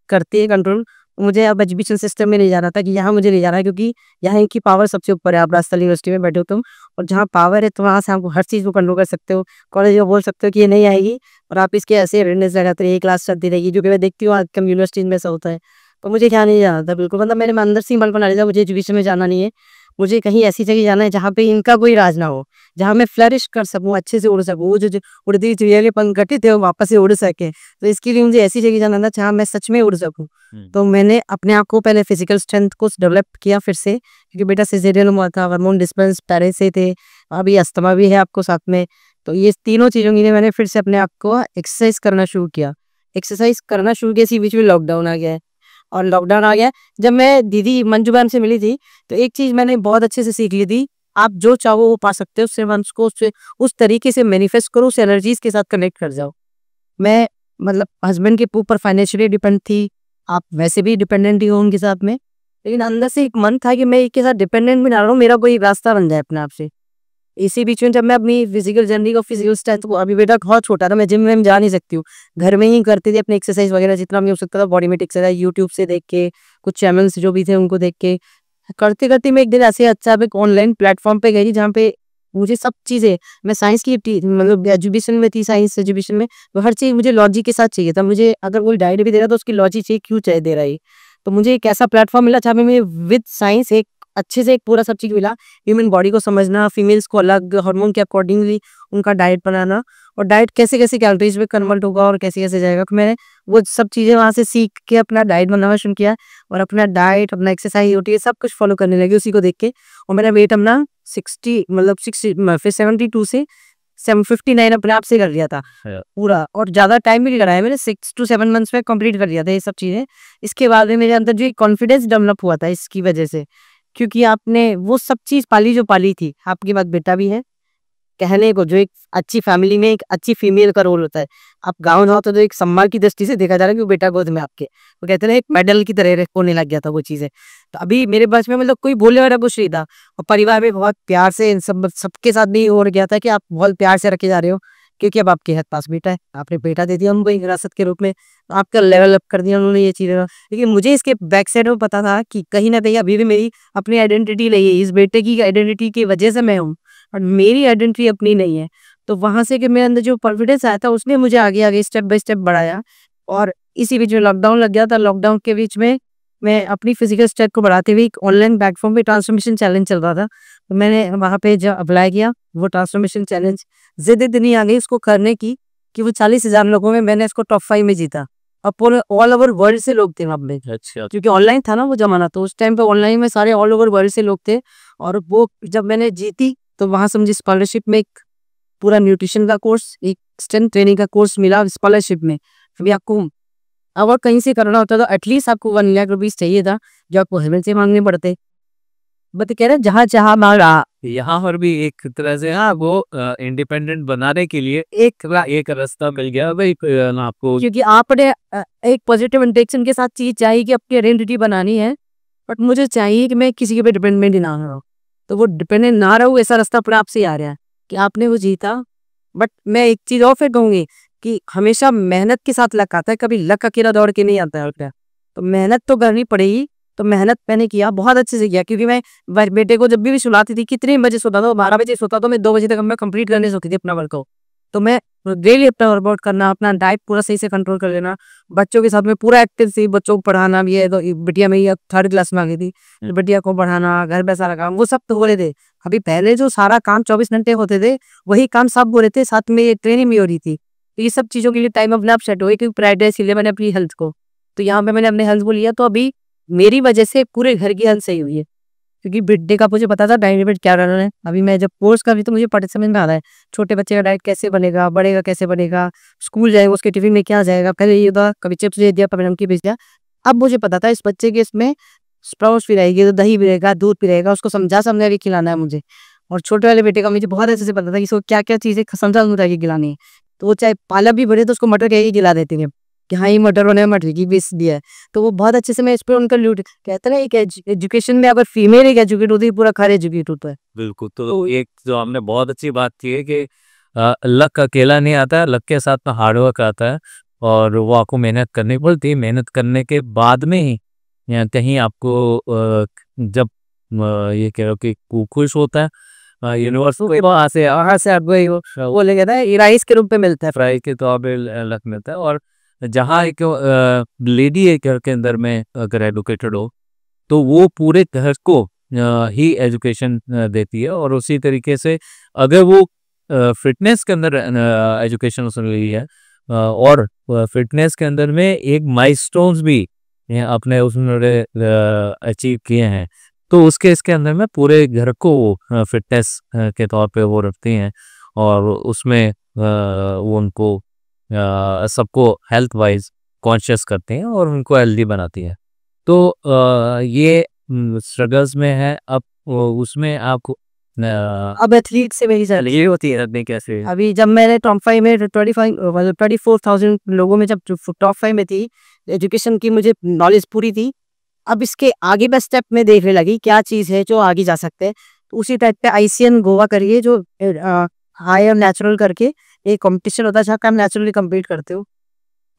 करती है कंट्रोल, मुझे अब एजुकेशन सिस्टम में ले जा रहा था कि यहाँ मुझे ले जा रहा है क्योंकि यहाँ इनकी पावर सबसे ऊपर है। आप राजस्थान यूनिवर्सिटी में बैठे हो तुम, और जहाँ पावर है तो वहाँ से आप हर चीज़ को कंट्रोल कर सकते हो। कॉलेज में बोल सकते हो कि ये नहीं आएगी और आप इसके ऐसे अवेयरनेस लगाते रहिए, क्लास चलती रहेगी, जो कि मैं देखती हूँ आज कम यूनिवर्सिटीज में ऐसा होता है। तो मुझे क्या नहीं जाना था बिल्कुल, मतलब मेरे में अंदर से ही मन बना लिया था मुझे एजुकेशन में जाना नहीं है, मुझे कहीं ऐसी जगह जाना है जहाँ पे इनका कोई राज ना हो, जहाँ मैं फ्लरिश कर सकूँ, अच्छे से उड़ सकूँ, वो जो उड़ती चिड़िया के पंख कटे थे वो वापस से उड़ सके। तो इसके लिए मुझे ऐसी जगह जाना था जहाँ मैं सच में उड़ सकूँ। तो मैंने अपने आप को पहले फिजिकल स्ट्रेंथ को डेवलप किया फिर से, क्योंकि बेटा सिजेरियन हुआ था, हार्मोन डिस्टर्बेंस पहले से थे, अभी अस्थमा भी है आपको साथ में। तो ये तीनों चीज़ों के लिए मैंने फिर से अपने आप को एक्सरसाइज करना शुरू किया। एक्सरसाइज करना शुरू किया, इसी बीच में लॉकडाउन आ गया है, और लॉकडाउन आ गया जब मैं दीदी मंजू मैम से मिली थी तो एक चीज़ मैंने बहुत अच्छे से सीख ली थी, आप जो चाहो वो पा सकते हो, उससे मन को उस तरीके से मैनिफेस्ट करो, उस एनर्जीज के साथ कनेक्ट कर जाओ। मैं मतलब हस्बैंड के ऊपर फाइनेंशियली डिपेंड थी, आप वैसे भी डिपेंडेंट ही हो उनके साथ में, लेकिन अंदर से एक मन था कि मैं एक के साथ डिपेंडेंट भी ना रहूं, मेरा कोई रास्ता बन जाए अपने आप से। इसी बीच में जब मैं अपनी फिजिकल जर्नी को फिजिकल स्ट्रेंथ को, अभी बेटा बहुत छोटा था, मैं जिम में जा नहीं सकती हूँ, घर में ही करती थी अपनी एक्सरसाइज वगैरह जितना भी हो सकता था, बॉडी वेट एक्सरसाइज यूट्यूब से देख के, कुछ चैनल्स जो भी थे उनको देख के करते करते मैं एक दिन ऐसे अच्छा एक ऑनलाइन प्लेटफॉर्म पे गई जहाँ पे मुझे सब चीज़ें, मैं साइंस की मतलब एजुकेशन में थी, साइंस एजुकेशन में, तो हर चीज़ मुझे लॉजिक के साथ चाहिए था, मुझे अगर कोई डाइट भी दे रहा तो उसकी लॉजिक चाहिए, क्यों चाहिए दे रहा है। तो मुझे एक ऐसा प्लेटफॉर्म मिला जहाँ पे मैं विद साइंस एक अच्छे से एक पूरा सब चीज़ मिला। ह्यूमन बॉडी को समझना, फीमेल्स को अलग हार्मोन के अकॉर्डिंगली उनका डाइट बनाना, और डाइट कैसे-कैसे कैलोरीज में कन्वर्ट होगा और कैसे-कैसे जाएगा। तो मैंने वो सब चीज़ें वहाँ से सीख के अपना डाइट बनाना शुरू किया, और अपना डाइट, अपना एक्सरसाइज रूटीन सब कुछ फॉलो करने लगी उसी को देख के। और मेरा वेट अपना 60 मतलब 60 फिर 72 से 759 अपने आप से कर लिया था पूरा, और ज़्यादा टाइम भी नहीं लगाया मैंने, 6 to 7 मंथ्स में कंप्लीट कर लिया था ये सब चीज़ें। इसके बाद में मेरे अंदर जो कॉन्फिडेंस डेवलप हुआ था इसकी वजह से, क्योंकि आपने वो सब चीज़ पाली जो पाली थी। आपके बाद बेटा भी है, कहने को जो एक अच्छी फैमिली में एक अच्छी फीमेल का रोल होता है। आप गाँव जाओ तो एक सम्मान की दृष्टि से देखा जा रहा है कि वो बेटा गोद में आपके, वो कहते हैं एक मेडल की तरह होने लग गया था वो चीज़ें। तो अभी मेरे बस में मतलब कोई बोलने वाला कुछ नहीं था, और परिवार में बहुत प्यार से इन सबके साथ भी हो गया था कि आप बहुत प्यार से रखे जा रहे हो, क्योंकि अब आपके पास बेटा है, आपने बेटा दे दिया उनको एक विरासत के रूप में, आपका लेवल अप कर दिया उन्होंने ये चीज़ें। लेकिन मुझे इसके बैक साइड में पता था कि कहीं ना कहीं अभी भी मेरी अपनी आइडेंटिटी नहीं है, इस बेटे की आइडेंटिटी की वजह से मैं हूँ, और मेरी आइडेंटिटी अपनी नहीं है। तो वहां से कि मेरे अंदर जो कॉन्फिडेंस आया था उसने मुझे आगे आगे स्टेप बाय स्टेप बढ़ाया। और इसी बीच में लॉकडाउन लग गया था। लॉकडाउन के बीच में मैं अपनी फिजिकल स्टेप को बढ़ाते हुए एक ऑनलाइन प्लेटफॉर्म पे ट्रांसफॉर्मेशन चैलेंज चल रहा था, तो मैंने वहां पे जब अप्लाई किया, वो ट्रांसफॉर्मेशन चैलेंज जिद इतनी आ गई उसको करने की कि वो 40,000 लोगों में मैंने इसको टॉप 5 में जीता। और पूरे ऑल ओवर वर्ल्ड से लोग थे वहाँ पे, अच्छा। क्योंकि ऑनलाइन था ना वो जमाना, तो उस टाइम पे ऑनलाइन में सारे ऑल ओवर वर्ल्ड से लोग थे। और वो जब मैंने जीती तो वहां से मुझे स्कॉलरशिप में एक पूरा न्यूट्रिशन का कोर्स, एक स्ट्रेंथ ट्रेनिंग का कोर्स मिला स्कॉलरशिप में। अभी आपको अगर कहीं से करना होता तो एटलीस्ट आपको 1 लाख रुपीज चाहिए था, जो आपको हेमंत से मांगने पड़ते। बट कह रहे जहाँ जहाँ मांगा, यहाँ पर भी एक तरह से हाँ वो इंडिपेंडेंट बनाने के लिए एक रास्ता मिल गया भाई आपको, क्योंकि आपने एक पॉजिटिव इंटेंशन के साथ चीज चाहिए कि अपनी आइडेंटिटी बनानी है, बट मुझे चाहिए कि मैं किसी के पे डिपेंडेंट ना रहूं। तो वो डिपेंडेंट ना रहूं, ऐसा रास्ता अपने आप से ही आ रहा है कि आपने वो जीता। बट मैं एक चीज और फिर कहूंगी कि हमेशा मेहनत के साथ लक आता है, कभी लक अकेला दौड़ के नहीं आता है। और क्या, तो मेहनत तो करनी पड़ेगी। तो मेहनत मैंने किया, बहुत अच्छे से किया, क्योंकि मैं बेटे को जब भी सुलाती थी, कितने बजे सोता था, 12 बजे सोता था, मैं 2 बजे तक मैं कंप्लीट करने सोती थी अपना वर्कआउट। तो मैं डेली अपना वर्कआउट करना, अपना डाइट पूरा सही से कंट्रोल कर लेना, बच्चों के साथ में पूरा एक्टिव थी, बच्चों को पढ़ाना भी है। तो बिटिया मेरी 3rd क्लास में आ गई थी, बिटिया को पढ़ाना, घर पे सारा काम, वो सब तो हो रहे थे। अभी पहले जो सारा काम 24 घंटे होते थे, वही काम सब हो रहे थे, साथ में ये ट्रेनिंग भी हो रही थी। तो ये सब चीजों के लिए टाइम अपने आप सेट हो गई, क्योंकि प्रायोरिटाइज लिया मैंने अपनी हेल्थ को। तो यहाँ पे मैंने अपने हेल्थ को लिया, तो अभी मेरी वजह से पूरे घर की हेल्थ सही हुई है, क्योंकि बर्थडे का मुझे पता था डाइट क्या रहना है। अभी मैं जब कोर्स कर रही तो मुझे पढ़े समझ में आ रहा है छोटे बच्चे का डाइट कैसे बनेगा, बढ़ेगा कैसे बनेगा, स्कूल जाएगा उसके टिफिन में क्या जाएगा। पहले ये था कभी चिप्स दे दिया, कभी नमकीन भेज दिया। अब मुझे पता था इस बच्चे के इसमें स्प्राउट्स भी रहेगी, तो दही भी रहेगा, दूध भी रहेगा, उसको समझा के खिलाना है मुझे। और छोटे वाले बेटे का मुझे बहुत अच्छे से पता था कि इसको क्या क्या चीजें समझा के खिलानी है। तो वो चाहे पालक भी बने तो उसको मटर के खिला देते हैं कि हाँ ये मटर होने मटर की बीस दिया है। तो वो बहुत अच्छे से मैं इस पर उनका ल्यूट कहते हैं ना, एक एजुकेशन में अगर फीमेल एक एजुकेट होती है, पूरा घर एजुकेट होता है। बिल्कुल। तो एक जो हमने बहुत अच्छी बात की है कि लक अकेला नहीं आता है, लक के साथ में हार्डवर्क आता है, और वो आपको मेहनत करनी पड़ती है। मेहनत करने के बाद में ही या कहीं आपको जब ये कह रहे हो कि खुश होता है यूनिवर्स को वहाँ से आपको वो ले गया था राइस के रूप में मिलता है, प्राइज के तौर पे लक मिलता है। और जहाँ एक लेडी है घर के अंदर में अगर एडुकेटेड हो तो वो पूरे घर को ही एजुकेशन देती है। और उसी तरीके से अगर वो फिटनेस के अंदर एजुकेशन सुन रही है और फिटनेस के अंदर में एक माइलस्टोन्स भी अपने उसने अचीव किए हैं, तो उसके इसके अंदर में पूरे घर को फिटनेस के तौर पे वो रखती हैं, और उसमें वो उनको सबको हेल्थ वाइज कॉन्शियस करते हैं और उनको हेल्दी बनाती है। तो ये स्ट्रगल्स में है। अब उसमें आपको अब एथलीट से मेरी चल ये होती है नहीं कैसे अभी जब मैंने टॉप 5 में 25 मतलब 24,000 लोगों में जब टॉप 5 में थी, एजुकेशन की मुझे नॉलेज पूरी थी। अब इसके आगे बस स्टेप में देखने लगी क्या चीज़ है जो आगे जा सकते हैं। तो उसी टाइप पे ICN गोवा करिए, जो हायर नेचुरल करके एक कंपटीशन होता है जहाँ आप नेचुरली कम्पीट करते हो।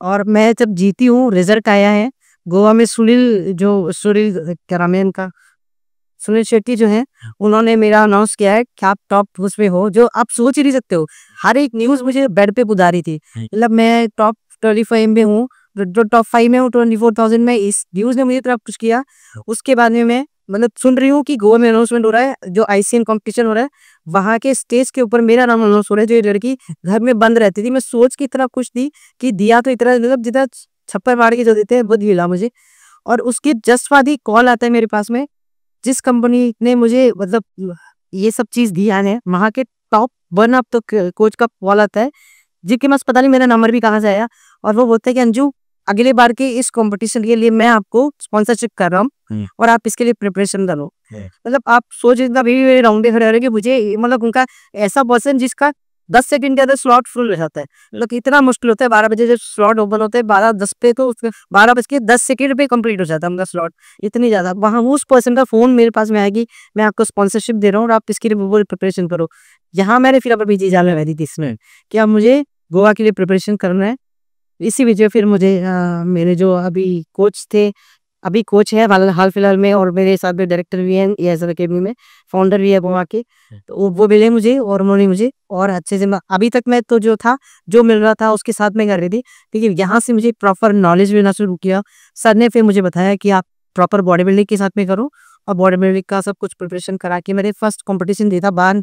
और मैं जब जीती हूँ, रिजल्ट आया है गोवा में, सुनील क्या नाम है इनका, सुनील शेट्टी जो है, उन्होंने मेरा अनाउंस किया है कि आप टॉप उसमें हो, जो आप सोच ही नहीं सकते हो। हर एक न्यूज मुझे बेड पे बुधा रही थी, मतलब मैं टॉप 25 में हूँ, जो टॉप 5 में हूँ 24,000 में। इस न्यूज ने मुझे तरफ कुछ किया। उसके बाद में मैं मतलब सुन रही हूँ कि गोवा में अनाउंसमेंट हो रहा है, जो आईसीएन कंपटीशन हो रहा है, वहाँ के स्टेज के ऊपर मेरा नाम अनाउंस हो रहा है। जो ये लड़की घर में बंद रहती थी, मैं सोच के इतना खुश थी कि दिया तो इतना मतलब जितना छप्पर मार के जो देते हैं वो मिला मुझे। और उसके जस्ट बाद ही कॉल आता है मेरे पास में, जिस कंपनी ने मुझे मतलब ये सब चीज दिया है, वहाँ के टॉप वन अप तो कोच का कॉल आता है, जिनके पास पता नहीं मेरा नंबर भी कहाँ से आया। और वो बोलते हैं कि अंजू, अगले बार के इस कंपटीशन के लिए मैं आपको स्पॉन्सरशिप कर रहा हूँ और आप इसके लिए प्रिपरेशन करो। मतलब आप सोच अभी राउंड खड़े हो रहे कि मुझे मतलब उनका ऐसा पर्सन जिसका 10 सेकंड के अंदर स्लॉट फुल हो जाता है। मतलब इतना मुश्किल होता है, 12 बजे जब स्लॉट ओपन होते हैं 12:10 पे, तो 12:10 पे कंप्लीट हो जाता है उनका स्लॉट। इतनी ज्यादा वहाँ उस पर्सन का फोन मेरे पास में आएगी, मैं आपको स्पॉन्सरशिप दे रहा हूँ और आप इसके लिए प्रिपरेशन करो। यहाँ मैंने फिर अभी चीज जाने वाली थी इसमें कि अब मुझे गोवा के लिए प्रिपरेशन करना है। इसी वजह फिर मुझे मेरे जो अभी कोच थे, अभी कोच है हाल फिलहाल में, और मेरे साथ में डायरेक्टर भी हैं ESL अकेडमी में, फाउंडर भी है गोवा के, तो वो मिले मुझे और उन्होंने मुझे और अच्छे से अभी तक मैं तो जो था जो मिल रहा था उसके साथ में कर रही थी, लेकिन यहाँ से मुझे प्रॉपर नॉलेज मिलना शुरू किया। सर ने फिर मुझे बताया कि आप प्रॉपर बॉडी बिल्डिंग के साथ में करो, और बॉडी बिल्डिंग का सब कुछ प्रिपरेशन करा के मैंने फर्स्ट कॉम्पिटिशन दिया था बार।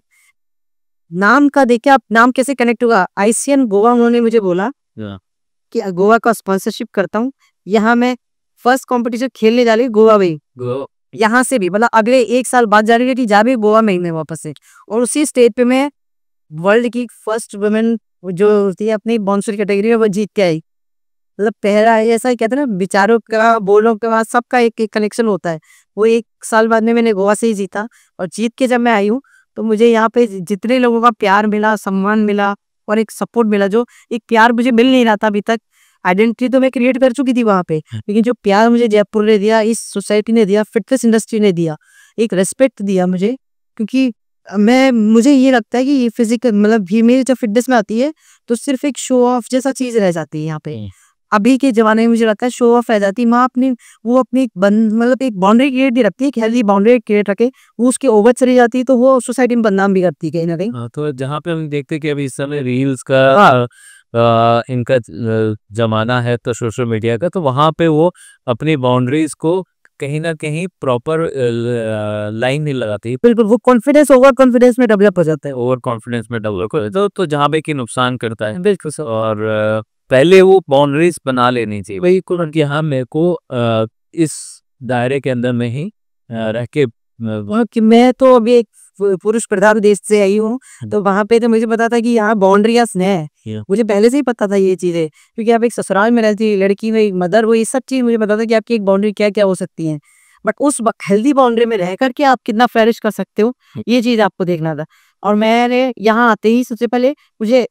नाम का देखिए आप, नाम कैसे कनेक्ट होगा, आईसीएन गोवा उन्होंने मुझे बोला कि गोवा का स्पॉन्सरशिप करता हूँ, यहाँ मैं फर्स्ट कंपटीशन खेलने जा रही हूँ गोवा में, यहाँ से भी मतलब अगले 1 साल बाद जा रही है कि जा भी गोवा में ही मैं वापस से। और उसी स्टेज पे मैं वर्ल्ड की फर्स्ट वुमेन जो होती है अपनी बाउंसरी कैटेगरी में वो जीत के आई। मतलब पहला ऐसा कहते हैं ना, विचारों का बोलों के बाद सबका एक एक कनेक्शन होता है। वो 1 साल बाद में मैंने गोवा से ही जीता, और जीत के जब मैं आई हूँ तो मुझे यहाँ पे जितने लोगों का प्यार मिला, सम्मान मिला और एक सपोर्ट मिला, जो एक प्यार मुझे मिल नहीं रहा था अभी तक। आइडेंटिटी तो मैं क्रिएट कर चुकी थी वहां पे, लेकिन जो प्यार मुझे जयपुर ने दिया, इस सोसाइटी ने दिया, फिटनेस इंडस्ट्री ने दिया, एक रेस्पेक्ट दिया मुझे। क्योंकि मुझे ये लगता है कि ये फिजिकल मतलब फीमेल जब फिटनेस में आती है तो सिर्फ एक शो ऑफ जैसा चीज रह जाती है यहाँ पे। अभी के जमाने में मुझे लगता है शो ऑफ रह जाती है। माँ अपनी वो अपनी मतलब एक बाउंड्री क्रिएट नहीं रखती है, एक हेल्दी बाउंड्री क्रिएट रखे, वो उसके ओवर चली जाती है तो वो सोसाइटी में बदनाम भी करती है कहीं ना कहीं। हाँ, तो जहाँ पे हम देखते हैं कि अभी इस समय रील्स का इनका जमाना है, तो सोशल मीडिया का, तो वहाँ पे वो अपनी बाउंड्रीज को कहीं ना कहीं प्रॉपर लाइन नहीं लगाती, बिल्कुल, वो कॉन्फिडेंस ओवर कॉन्फिडेंस में डेवलप हो जाता है। ओवर कॉन्फिडेंस में डेवलप हो जाता है, तो जहाँ पे कि नुकसान करता है। बिल्कुल सर। और पहले वो बाउंड्रीज बना लेनी चाहिए, वही कि हाँ मेरे को इस दायरे के अंदर में ही रह के कि मैं तो अभी एक पुरुष प्रधान देश से आई हूँ, तो वहां पे तो मुझे पता था कि यहाँ बाउंड्रीज है, मुझे पहले से ही पता था ये चीजें, क्योंकि आप एक ससुराल में रहती लड़की हुई, मदर हुई, सब चीज मुझे पता था कि आपकी एक बाउंड्री क्या क्या हो सकती है। बट उस हेल्दी बाउंड्री में रह करके आप कितना फ्लरिश कर सकते हो, ये चीज आपको देखना था। और मैंने यहाँ आते ही सबसे पहले मुझे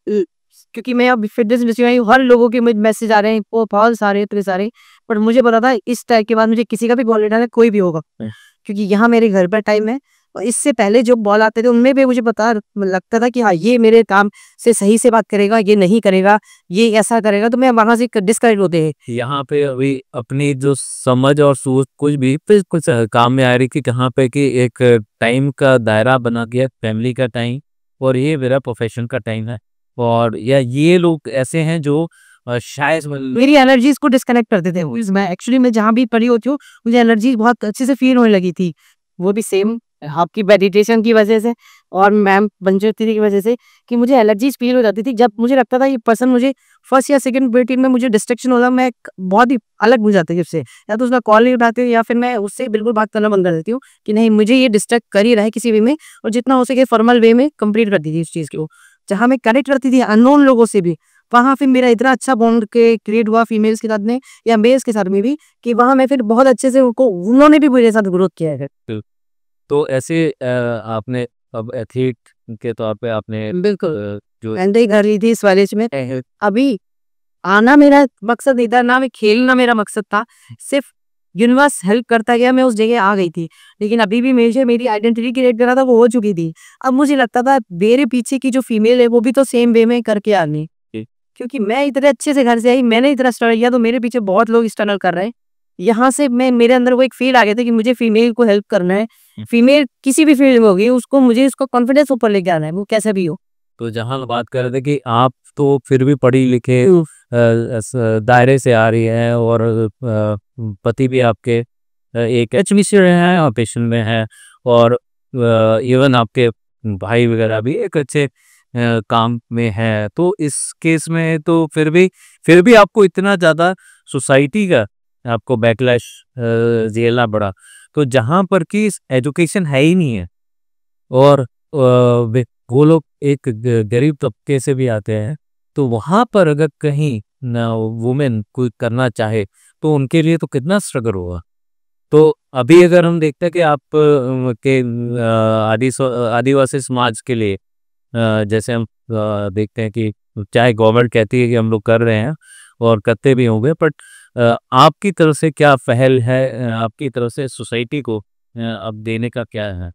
क्योंकि मैं अब फिटनेस इंडस्ट्री में हूँ, हर लोगों के मुझे मैसेज आ रहे हैं, वो बहुत सारे इतने सारे, पर मुझे पता था इस टाइम के बाद मुझे किसी का भी कॉल लेना है, कोई भी होगा, क्योंकि यहाँ मेरे घर पर टाइम है। और इससे पहले जो बॉल आते थे उनमें भी मुझे पता लगता था कि हाँ ये मेरे काम से सही से बात करेगा, ये नहीं करेगा, ये ऐसा करेगा, तो मैं वहां से डिस्करेक्ट होते हैं। यहाँ पे अभी अपनी जो समझ और सोच कुछ भी फिर कुछ काम में आ रही कि कहाँ पे कि एक टाइम का दायरा बना गया, फैमिली का टाइम और ये मेरा प्रोफेशन का टाइम है। और या ये लोग ऐसे हैं जो शायद मेरी एनर्जीज को डिस्कनेक्ट करते थे। मैं एक्चुअली मैं जहाँ भी पढ़ी होती हूँ मुझे एनर्जी बहुत अच्छे से फील होने लगी थी, वो भी सेम आपकी मेडिटेशन की वजह से और मैम पंचवती की वजह से, कि मुझे एलर्जीज फील हो जाती थी। जब मुझे लगता था ये पर्सन मुझे फर्स्ट या सेकंड मीटिंग में मुझे डिस्ट्रैक्शन होता, मैं बहुत ही अलग हो जाती थी उससे, या तो उसका कॉल नहीं उठाती हूँ या फिर मैं उससे बिल्कुल बात करना बंद कर देती हूँ कि नहीं मुझे ये डिस्ट्रैक्ट कर ही रहा है किसी वे में, और जितना हो सके फॉर्मल वे में कंप्लीट करती थी उस चीज़ को। जहाँ मैं कनेक्ट करती थी अननोन लोगों से भी, वहाँ फिर मेरा इतना अच्छा बॉन्ड के क्रिएट हुआ फीमेल्स के साथ में या मेल्स के साथ में भी, कि वहाँ मैं फिर बहुत अच्छे से उन्होंने भी मेरे साथ ग्रोथ किया है। तो ऐसे आपने अब एथलीट के तौर पे आपने बिल्कुल जो एंड कर रही थी इस कॉलेज में। अभी आना मेरा मकसद नहीं था, ना मैं खेलना मेरा मकसद था, सिर्फ यूनिवर्स हेल्प करता गया, मैं उस जगह आ गई थी। लेकिन अभी भी मुझे मेरी आइडेंटिटी क्रिएट करा था वो हो चुकी थी। अब मुझे लगता था मेरे पीछे की जो फीमेल है वो भी तो सेम वे में करके आनी, क्योंकि मैं इतने अच्छे से घर से आई, मैंने इतना स्ट्रगल किया, तो मेरे पीछे बहुत लोग स्ट्रगल कर रहे हैं। यहाँ से मैं मेरे अंदर वो एक फील आ गया था कि मुझे फीमेल को हेल्प करना है, फीमेल किसी भी फील्ड में होगी उसको, मुझे उसका कॉन्फिडेंस ऊपर लेके आना है, वो कैसे भी हो। तो जहाँ बात कर रहे थे कि आप तो फिर भी पढ़ी लिखे दायरे से आ रही हैं और पति भी आपके एक एचबीसी रहे हैं और पेशेंट में है, और इवन आपके भाई वगैरह भी एक अच्छे काम में है। तो इस केस में तो फिर भी आपको इतना ज़्यादा सोसाइटी का आपको बैकलैश झेलना पड़ा। तो जहाँ पर कि एजुकेशन है ही नहीं है, और वो लोग एक गरीब तबके से भी आते हैं, तो वहाँ पर अगर कहीं ना वुमेन कोई करना चाहे तो उनके लिए तो कितना स्ट्रगल होगा। तो अभी अगर हम देखते हैं कि आप आदिवासी समाज के लिए जैसे हम देखते हैं कि चाहे गवर्नमेंट कहती है कि हम लोग कर रहे हैं और करते भी होंगे, बट आपकी तरफ से क्या पहल है, आपकी तरफ से सोसाइटी को अब देने का क्या है?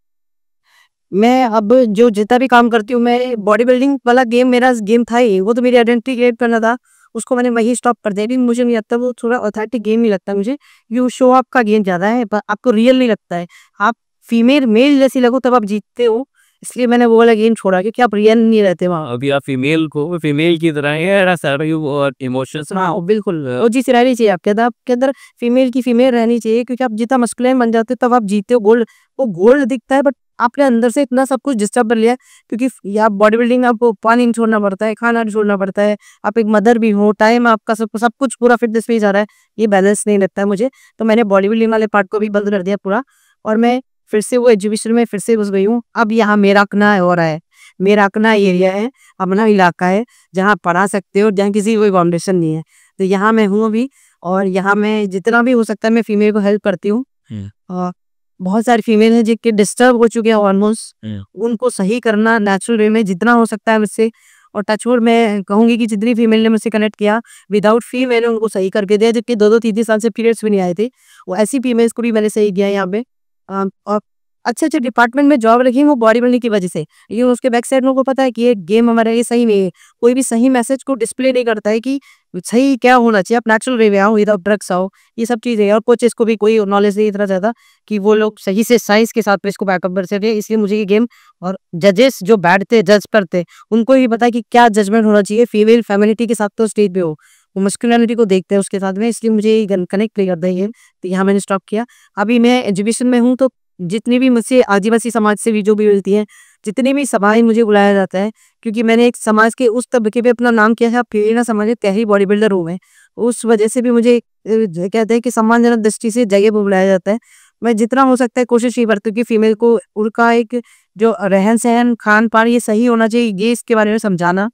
मैं अब जो जितना भी काम करती हूँ, मैं बॉडी बिल्डिंग वाला गेम मेरा गेम था ही, वो तो मेरी आइडेंटिटी क्रिएट करना था, उसको मैंने वही स्टॉप कर दिया। अभी मुझे नहीं लगता वो थोड़ा ऑथेंटिक गेम नहीं लगता मुझे, ये शो ऑफ का गेम ज़्यादा है, पर आपको रियल नहीं लगता है। आप फीमेल मेल जैसी लगो तब आप जीतते हो, इसलिए मैंने वो वाला गेम छोड़ा, क्योंकि आप रियल नहीं रहते वहाँ। अभी आप फीमेल की तरह ही है, सारे और इमोशंस हाँ, वो बिल्कुल वो चीज़ रहनी चाहिए आपके अंदर फीमेल की फीमेल रहनी चाहिए, क्योंकि आप जितना मस्कुलिन बन जाते हो तब आप जीते हो। गोल्ड, वो गोल्ड दिखता है, बट आपने अंदर से इतना सब कुछ डिस्टर्ब कर लिया है, क्योंकि या बॉडी बिल्डिंग आपको पानी नहीं छोड़ना पड़ता है, खाना नहीं छोड़ना पड़ता है, आप एक मदर भी हो, टाइम आपका सब कुछ पूरा फिटनेस पे ही जा रहा है, ये बैलेंस नहीं लगता है मुझे। तो मैंने बॉडी बिल्डिंग वाले पार्ट को भी बंद कर दिया पूरा, और मैं फिर से वो एग्जीबिशन में फिर से घुस गई हूँ। अब यहाँ मेरा अपना हो रहा है, मेरा अपना एरिया है, अपना इलाका है, जहाँ पढ़ा सकते हो, जहाँ किसी कोई फाउंडेशन नहीं है। तो यहाँ मैं हूँ अभी, और यहाँ मैं जितना भी हो सकता है मैं फीमेल को हेल्प करती हूँ। और बहुत सारी फीमेल हैं जिनके डिस्टर्ब हो चुके हैं ऑलमोस्ट, उनको सही करना नेचुरल वे में जितना हो सकता है मुझसे। और टचवुड मैं कहूंगी कि जितनी फीमेल ने मुझसे कनेक्ट किया विदाउट फी, मैंने उनको सही करके दिया, जबकि 2-2 3-3 साल से पीरियड्स भी नहीं आए थे, वो ऐसी फीमेल्स को भी मैंने सही किया यहाँ पे। और अच्छे अच्छे डिपार्टमेंट में जॉब रखी वो बॉडी बिल्डिंग की वजह से, लेकिन उसके बैक साइड में को पता है कि ये गेम हमारा ये सही नहीं है, कोई भी सही मैसेज को डिस्प्ले नहीं करता है कि सही क्या होना चाहिए। आप नेचुरल वे में आओ, विदाउट ड्रग्स आओ, ये सब चीज़ें। और कोचेस को भी कोई नॉलेज नहीं इतना ज़्यादा कि वो लोग सही से साइंस के साथ में इसको बैकअप कर सके, इसलिए मुझे ये गेम, और जजेस जो बैठते जज करते उनको ही पता है कि क्या जजमेंट होना चाहिए फीमेल फेमिनिटी के साथ। तो स्टेज पे हो वो मस्कुलिनिटी को देखते हैं उसके साथ में, इसलिए मुझे ये कनेक्ट नहीं करता है ये। तो यहाँ मैंने स्टॉप किया। अभी मैं एजुकेशन में हूँ, तो जितनी भी मुझसे आदिवासी समाज से भी जो भी मिलती है, जितनी भी सभाएं मुझे बुलाया जाता है, क्योंकि मैंने एक समाज के उस तबके पे अपना नाम किया है, आप क्यों ना समझे क्या ही बॉडी बिल्डर हूँ मैं, उस वजह से भी मुझे कहते हैं कि सम्मानजनक दृष्टि से जगह पे बुलाया जाता है। मैं जितना हो सकता है कोशिश ये करती हूँ कि फीमेल को उनका एक जो रहन सहन खान पान ये सही होना चाहिए, ये इसके बारे में समझाना,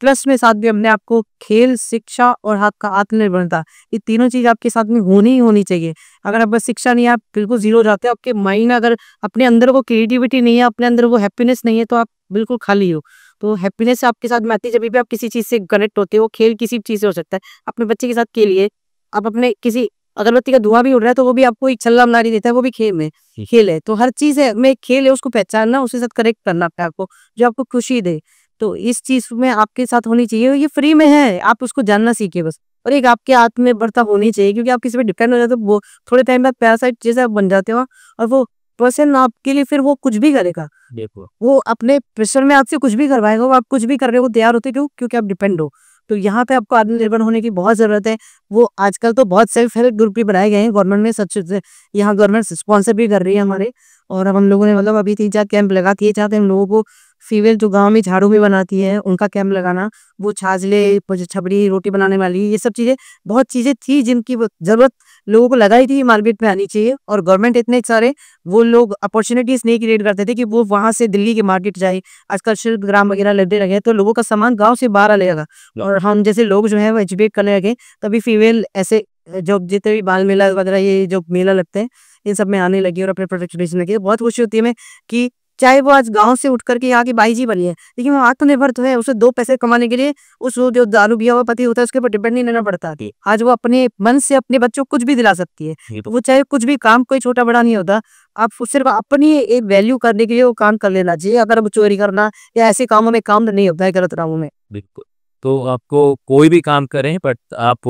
प्लस में साथ भी अपने आप को खेल, शिक्षा और आपका आत्मनिर्भरता, ये तीनों चीज आपके साथ में होनी ही होनी चाहिए। अगर आप बस शिक्षा नहीं है, आप बिल्कुल जीरो जाते हो, आपके माइंड में अगर अपने अंदर वो क्रिएटिविटी नहीं है, अपने अंदर वो हैप्पीनेस नहीं है, तो आप बिल्कुल खाली हो। तो हैप्पीनेस आपके साथ में आती है जब भी आप किसी चीज से कनेक्ट होते हो। खेल किसी चीज से हो सकता है, अपने बच्चे के साथ खेलिए, आप अपने किसी अगरबत्ती का धुआं भी उड़ रहा है तो वो भी आपको एक छल्ला मनारी देता है, वो भी खेल में खेल है। तो हर चीज है में खेल है, उसको पहचानना, उसके साथ कनेक्ट करना अपने आप को, जो आपको खुशी दे। तो इस चीज में आपके साथ होनी चाहिए, ये फ्री में है, आप उसको जानना सीखिए बस। और एक आपके आत्मनिर्भरता होनी चाहिए, क्योंकि आप किसी पे डिपेंड हो जाते हो, वो थोड़े टाइम बाद पैरासाइट जैसे आप बन जाते हो, और वो पर्सन आपके लिए फिर वो कुछ भी करेगा, देखो। वो अपने प्रेशर में आपसे कुछ भी करवाएगा, वो आप कुछ भी करने को तैयार होते, क्यों? क्योंकि आप डिपेंड हो। तो यहाँ पे आपको आत्मनिर्भर होने की बहुत जरूरत है। वो आजकल तो बहुत सेल्फ हेल्प ग्रुप भी बनाए गए हैं गवर्नमेंट ने, सच से यहाँ गवर्नमेंट स्पॉन्सर भी कर रही है हमारे। और अब हम लोगों ने मतलब अभी 3-4 कैंप लगा दिए, चाहते हैं हम लोगों को फीमेल जो गांव में झाड़ू भी बनाती है उनका कैंप लगाना, वो छाजले छबड़ी रोटी बनाने वाली, ये सब चीजें, बहुत चीजें थी जिनकी जरूरत लोगों को लगाई थी मार्केट में आनी चाहिए। और गवर्नमेंट इतने सारे वो लोग अपॉर्चुनिटीज नहीं क्रिएट करते थे कि वो वहां से दिल्ली के मार्केट जाए। आजकल शिल्प ग्राम वगैरह लगने लगे हैं, तो लोगों का सामान गांव से बाहर आने लगा, और हम जैसे लोग जो है वो एजुकेट करने लगे, तभी फीमेल ऐसे जो जितने भी बाल मेला वगैरह ये जो मेला लगते हैं इन सब में आने लगी और अपने प्रोडक्ट बेचने लगी। बहुत खुशी होती है हमें कि चाहे वो आज गांव से उठ करके यहाँ की बाई जी बनी है, लेकिन वो आत्मनिर्भर तो है, उसे 2 पैसे कमाने के लिए उस वो जो दारू पिया हुआ पति होता है उसके ऊपर डिपेंड नहीं रहना पड़ता। आज वो अपने मन से अपने बच्चों को कुछ भी दिला सकती है, वो चाहे कुछ भी काम, कोई छोटा बड़ा नहीं होता। आप सिर्फ अपनी एक वैल्यू करने के लिए वो काम कर लेना चाहिए। अगर चोरी करना या ऐसे कामों में काम नहीं होता है, गलत कामों में। बिल्कुल। तो आपको कोई भी काम करें, बट आप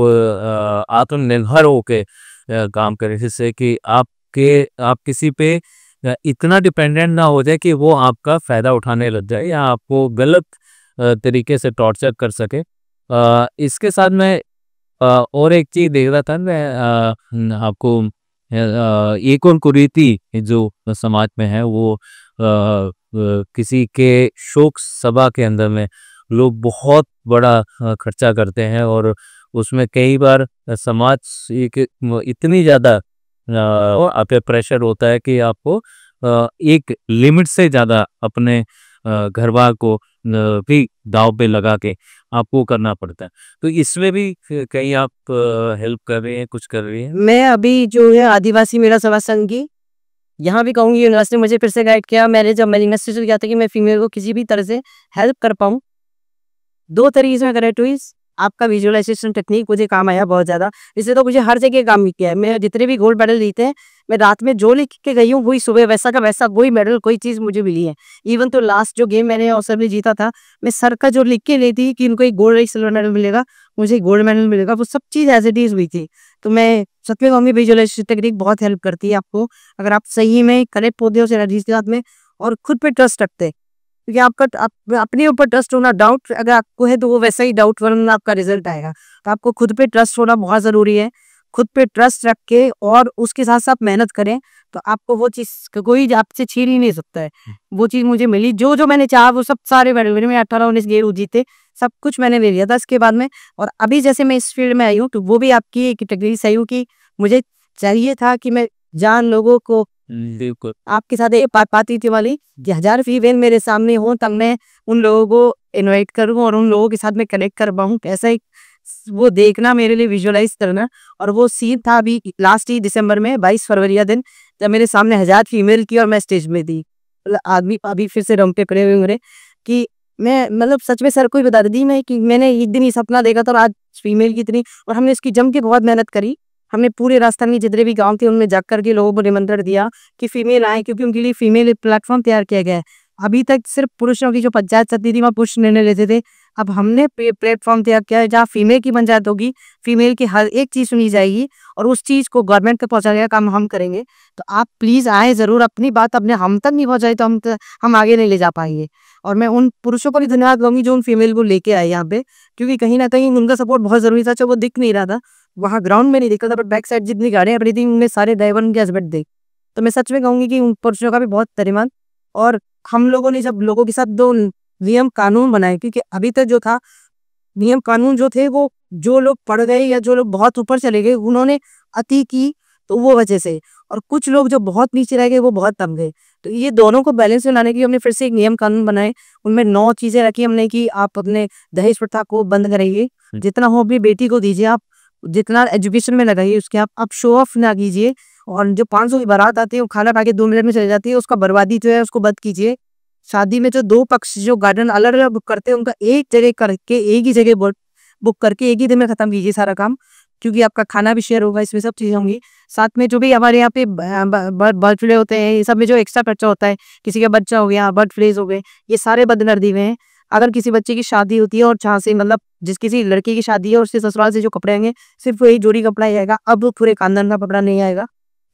आत्मनिर्भर होके काम करें, जिससे कि आप किसी पे इतना डिपेंडेंट ना हो जाए कि वो आपका फ़ायदा उठाने लग जाए या आपको गलत तरीके से टॉर्चर कर सके। इसके साथ मैं और एक चीज़ देख रहा था मैं, आपको एक और कुरीति जो समाज में है वो किसी के शोक सभा के अंदर में लोग बहुत बड़ा खर्चा करते हैं और उसमें कई बार समाज एक इतनी ज़्यादा आप पे प्रेशर होता है कि आपको एक लिमिट से ज़्यादा अपने घर बार को भी दांव पे लगा के आपको करना पड़ता है। तो इसमें भी कहीं आप हेल्प कर रहे हैं, कुछ कर रही हैं? मैं अभी जो है आदिवासी मेरा सभा संघ की यहाँ भी कहूँगी, यूनिवर्सिटी ने मुझे फिर से गाइड किया। मैंने जब मैंने यूनिवर्सिटी से किया था कि मैं फीमेल को किसी भी तरह से हेल्प कर पाऊँ। 2 तरीके से अगर एटलीस्ट आपका विजुअलाइजेशन टेक्निक मुझे काम आया बहुत ज़्यादा। इससे तो मुझे हर जगह काम किया है। मैं जितने भी गोल्ड मेडल जीते हैं, मैं रात में जो लिख के गई हूँ वही सुबह वैसा का वैसा वही मेडल कोई चीज़ मुझे मिली है। इवन तो लास्ट जो गेम मैंने अवसर में जीता था, मैं सर का जो लिख के गई थी कि इनको एक गोल्ड एक सिल्वर मेडल मिलेगा, मुझे गोल्ड मेडल मिलेगा, वो सब चीज़ एज़ इट इज़ हुई थी। तो मैं सच में कहूँगी विजुअलाइजेशन टेक्निक बहुत हेल्प करती है आपको, अगर आप सही में कनेक्ट होते हो उस एनर्जी के साथ में और खुद पे ट्रस्ट रखते हैं। क्योंकि आप अपने ऊपर ट्रस्ट होना, डाउट अगर आपको है तो वो वैसा ही डाउट वरना आपका रिजल्ट आएगा। तो आपको खुद पे ट्रस्ट होना बहुत ज़रूरी है। खुद पे ट्रस्ट रख के और उसके साथ साथ मेहनत करें तो आपको वो चीज़ कोई आपसे छीन ही नहीं सकता है। वो चीज़ मुझे मिली, जो जो मैंने चाहा वो सब सारे मेडल मेरे में 18-19 गेम जीते, सब कुछ मैंने ले लिया था इसके बाद में। और अभी जैसे मैं इस फील्ड में आई हूँ तो वो भी आपकी एक टेक्निक सही हूँ कि मुझे चाहिए था कि मैं जान लोगों को बिल्कुल। आपके साथ एक बात पाती थी वाली कि 1000 फीमेल मेरे सामने हो तब मैं उन लोगों को इनवाइट करूँ और उन लोगों के साथ में कनेक्ट कर पाऊँ। ऐसा एक वो देखना मेरे लिए विजुअलाइज करना, और वो सीन था अभी लास्ट ही दिसंबर में 22 फरवरी का दिन, जब मेरे सामने 1000 फीमेल की और मैं स्टेज में थी। मतलब आदमी अभी फिर से रोंगटे खड़े हुए मेरे कि मैं मतलब सच में सर को ही बता दी मैं कि मैंने एक दिन ही सपना देखा था और आज फीमेल की इतनी, और हमने इसकी जम के बहुत मेहनत करी। हमने पूरे राजस्थान के जितने भी गांव थे उनमें जाकर के लोगों को निमंत्रण दिया कि फीमेल आए, क्योंकि उनके लिए फीमेल प्लेटफॉर्म तैयार किया गया है। अभी तक सिर्फ पुरुषों की जो पंचायत समिति थी वहाँ पुरुष निर्णय लेते थे, अब हमने प्लेटफॉर्म तैयार किया है जहाँ फीमेल की पंचायत होगी, फीमेल की हर एक चीज़ सुनी जाएगी और उस चीज़ को गवर्नमेंट तक पहुँचाने का काम हम करेंगे। तो आप प्लीज़ आए ज़रूर, अपनी बात अपने हम तक नहीं पहुँचाई तो हम आगे नहीं ले जा पाएंगे। और मैं उन पुरुषों को भी धन्यवाद दूंगी जो उन फीमेल को लेके आए यहाँ पे, क्योंकि कहीं ना कहीं उनका सपोर्ट बहुत जरूरी था। चाहे वो दिख नहीं रहा था, वहाँ ग्राउंड में नहीं दिखता था, बट बैक साइड जितनी गाड़ियाँ पड़ी थी उनमें सारे ड्राइवर उनके हस्बैंड थे। तो मैं सच में कहूंगी कि उन पुरुषों का भी बहुत धन्यवाद। और हम लोगों ने जब लोगों के साथ दो नियम कानून बनाए, क्योंकि अभी तक जो था नियम कानून जो थे वो जो लोग पढ़ गए या जो लोग बहुत ऊपर चले गए उन्होंने अति की, तो वो वजह से, और कुछ लोग जो बहुत नीचे रह गए वो बहुत तम गए। तो ये दोनों को बैलेंस में लाने के लिए हमने फिर से एक नियम कानून बनाए, उनमें 9 चीजें रखी हमने कि आप अपने दहेज प्रथा को बंद करेंगे, जितना हो अपनी बेटी को दीजिए, आप जितना एजुकेशन में लगाइए उसके, आप शो ऑफ ना कीजिए, और जो 500 की बारात आती है वो खाना खा के 2 मिनट में चली जाती है, उसका बर्बादी जो है उसको बंद कीजिए। शादी में जो 2 पक्ष जो गार्डन अलग अलग बुक करते हैं उनका एक जगह करके एक ही जगह बुक करके एक ही दिन में खत्म कीजिए सारा काम, क्योंकि आपका खाना भी शेयर होगा, इसमें सब चीजें होंगी। साथ में जो भी हमारे यहाँ पे बर्थडे होते हैं, ये सब में जो एक्स्ट्रा खर्चा होता है, किसी का बच्चा हो गया, बर्थ फ्लेज हो गए, ये सारे बंद कर दिए हुए हैं। अगर किसी बच्चे की शादी होती है और जहाँ से मतलब जिस किसी लड़की की शादी है और उसके ससुराल से जो कपड़े आएंगे सिर्फ वही जोड़ी कपड़ा ही आएगा, अब पूरे खानदान का कपड़ा नहीं आएगा,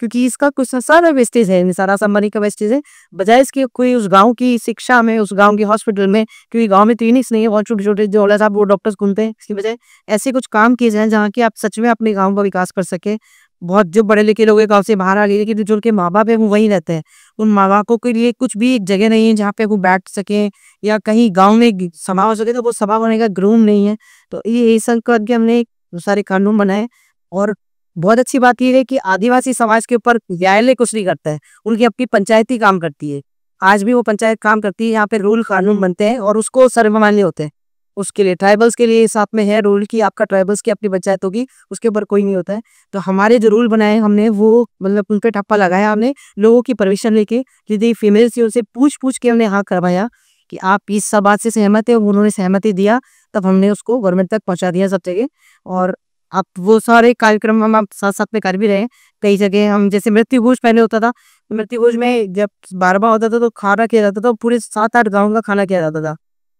क्योंकि इसका कुछ सारा वेस्टेज है, सारा संबंधी का वेस्टेज है। बजाय इसके कोई उस गांव की शिक्षा में, उस गांव के हॉस्पिटल में, क्योंकि गांव में क्लिनिक्स नहीं है, बहुत छोटे छोटे जो औला साहब वो डॉक्टर्स घूमते हैं, इसकी बजाय ऐसे कुछ काम किए जाए जहाँ की आप सच में अपने गाँव का विकास कर सके। बहुत जो बड़े लिखे लोग गाँव से बाहर आ गए, लेकिन जो उनके माँ बाप है वो वहीं रहते हैं, उन माँ बापों के लिए कुछ भी एक जगह नहीं है जहाँ पे वो बैठ सके या कहीं गाँव में सभा हो सके, तो वो सभा होने का ग्रूम नहीं है। तो ये सब करके हमने सारे कानून बनाए। और बहुत अच्छी बात यह है कि आदिवासी समाज के ऊपर न्यायालय कुछ नहीं करता है, उनकी अपनी पंचायत ही काम करती है। आज भी वो पंचायत काम करती है, यहाँ पे रूल कानून बनते हैं और उसको सर्वमान्य होते हैं। उसके लिए ट्राइबल्स के लिए साथ में है रूल की आपका ट्राइबल्स की अपनी पंचायत होगी, उसके ऊपर कोई नहीं होता है। तो हमारे जो रूल बनाए हमने वो मतलब उन पे ठप्पा लगाया, हमने लोगों की परमिशन लेके, यदि फीमेल थी उनसे पूछ के हमने हाँ करवाया कि आप इस सब बात से सहमत है, उन्होंने सहमति दिया, तब हमने उसको गवर्नमेंट तक पहुंचा दिया सब जगह। और आप वो सारे कार्यक्रम हम आप साथ साथ में कर भी रहे हैं। कई जगह हम जैसे मृत्यु भोज पहले होता था, मृत्यु भोज में जब 12 होता था तो खाना किया जाता था, पूरे 7-8 गाँव का खाना किया जाता था,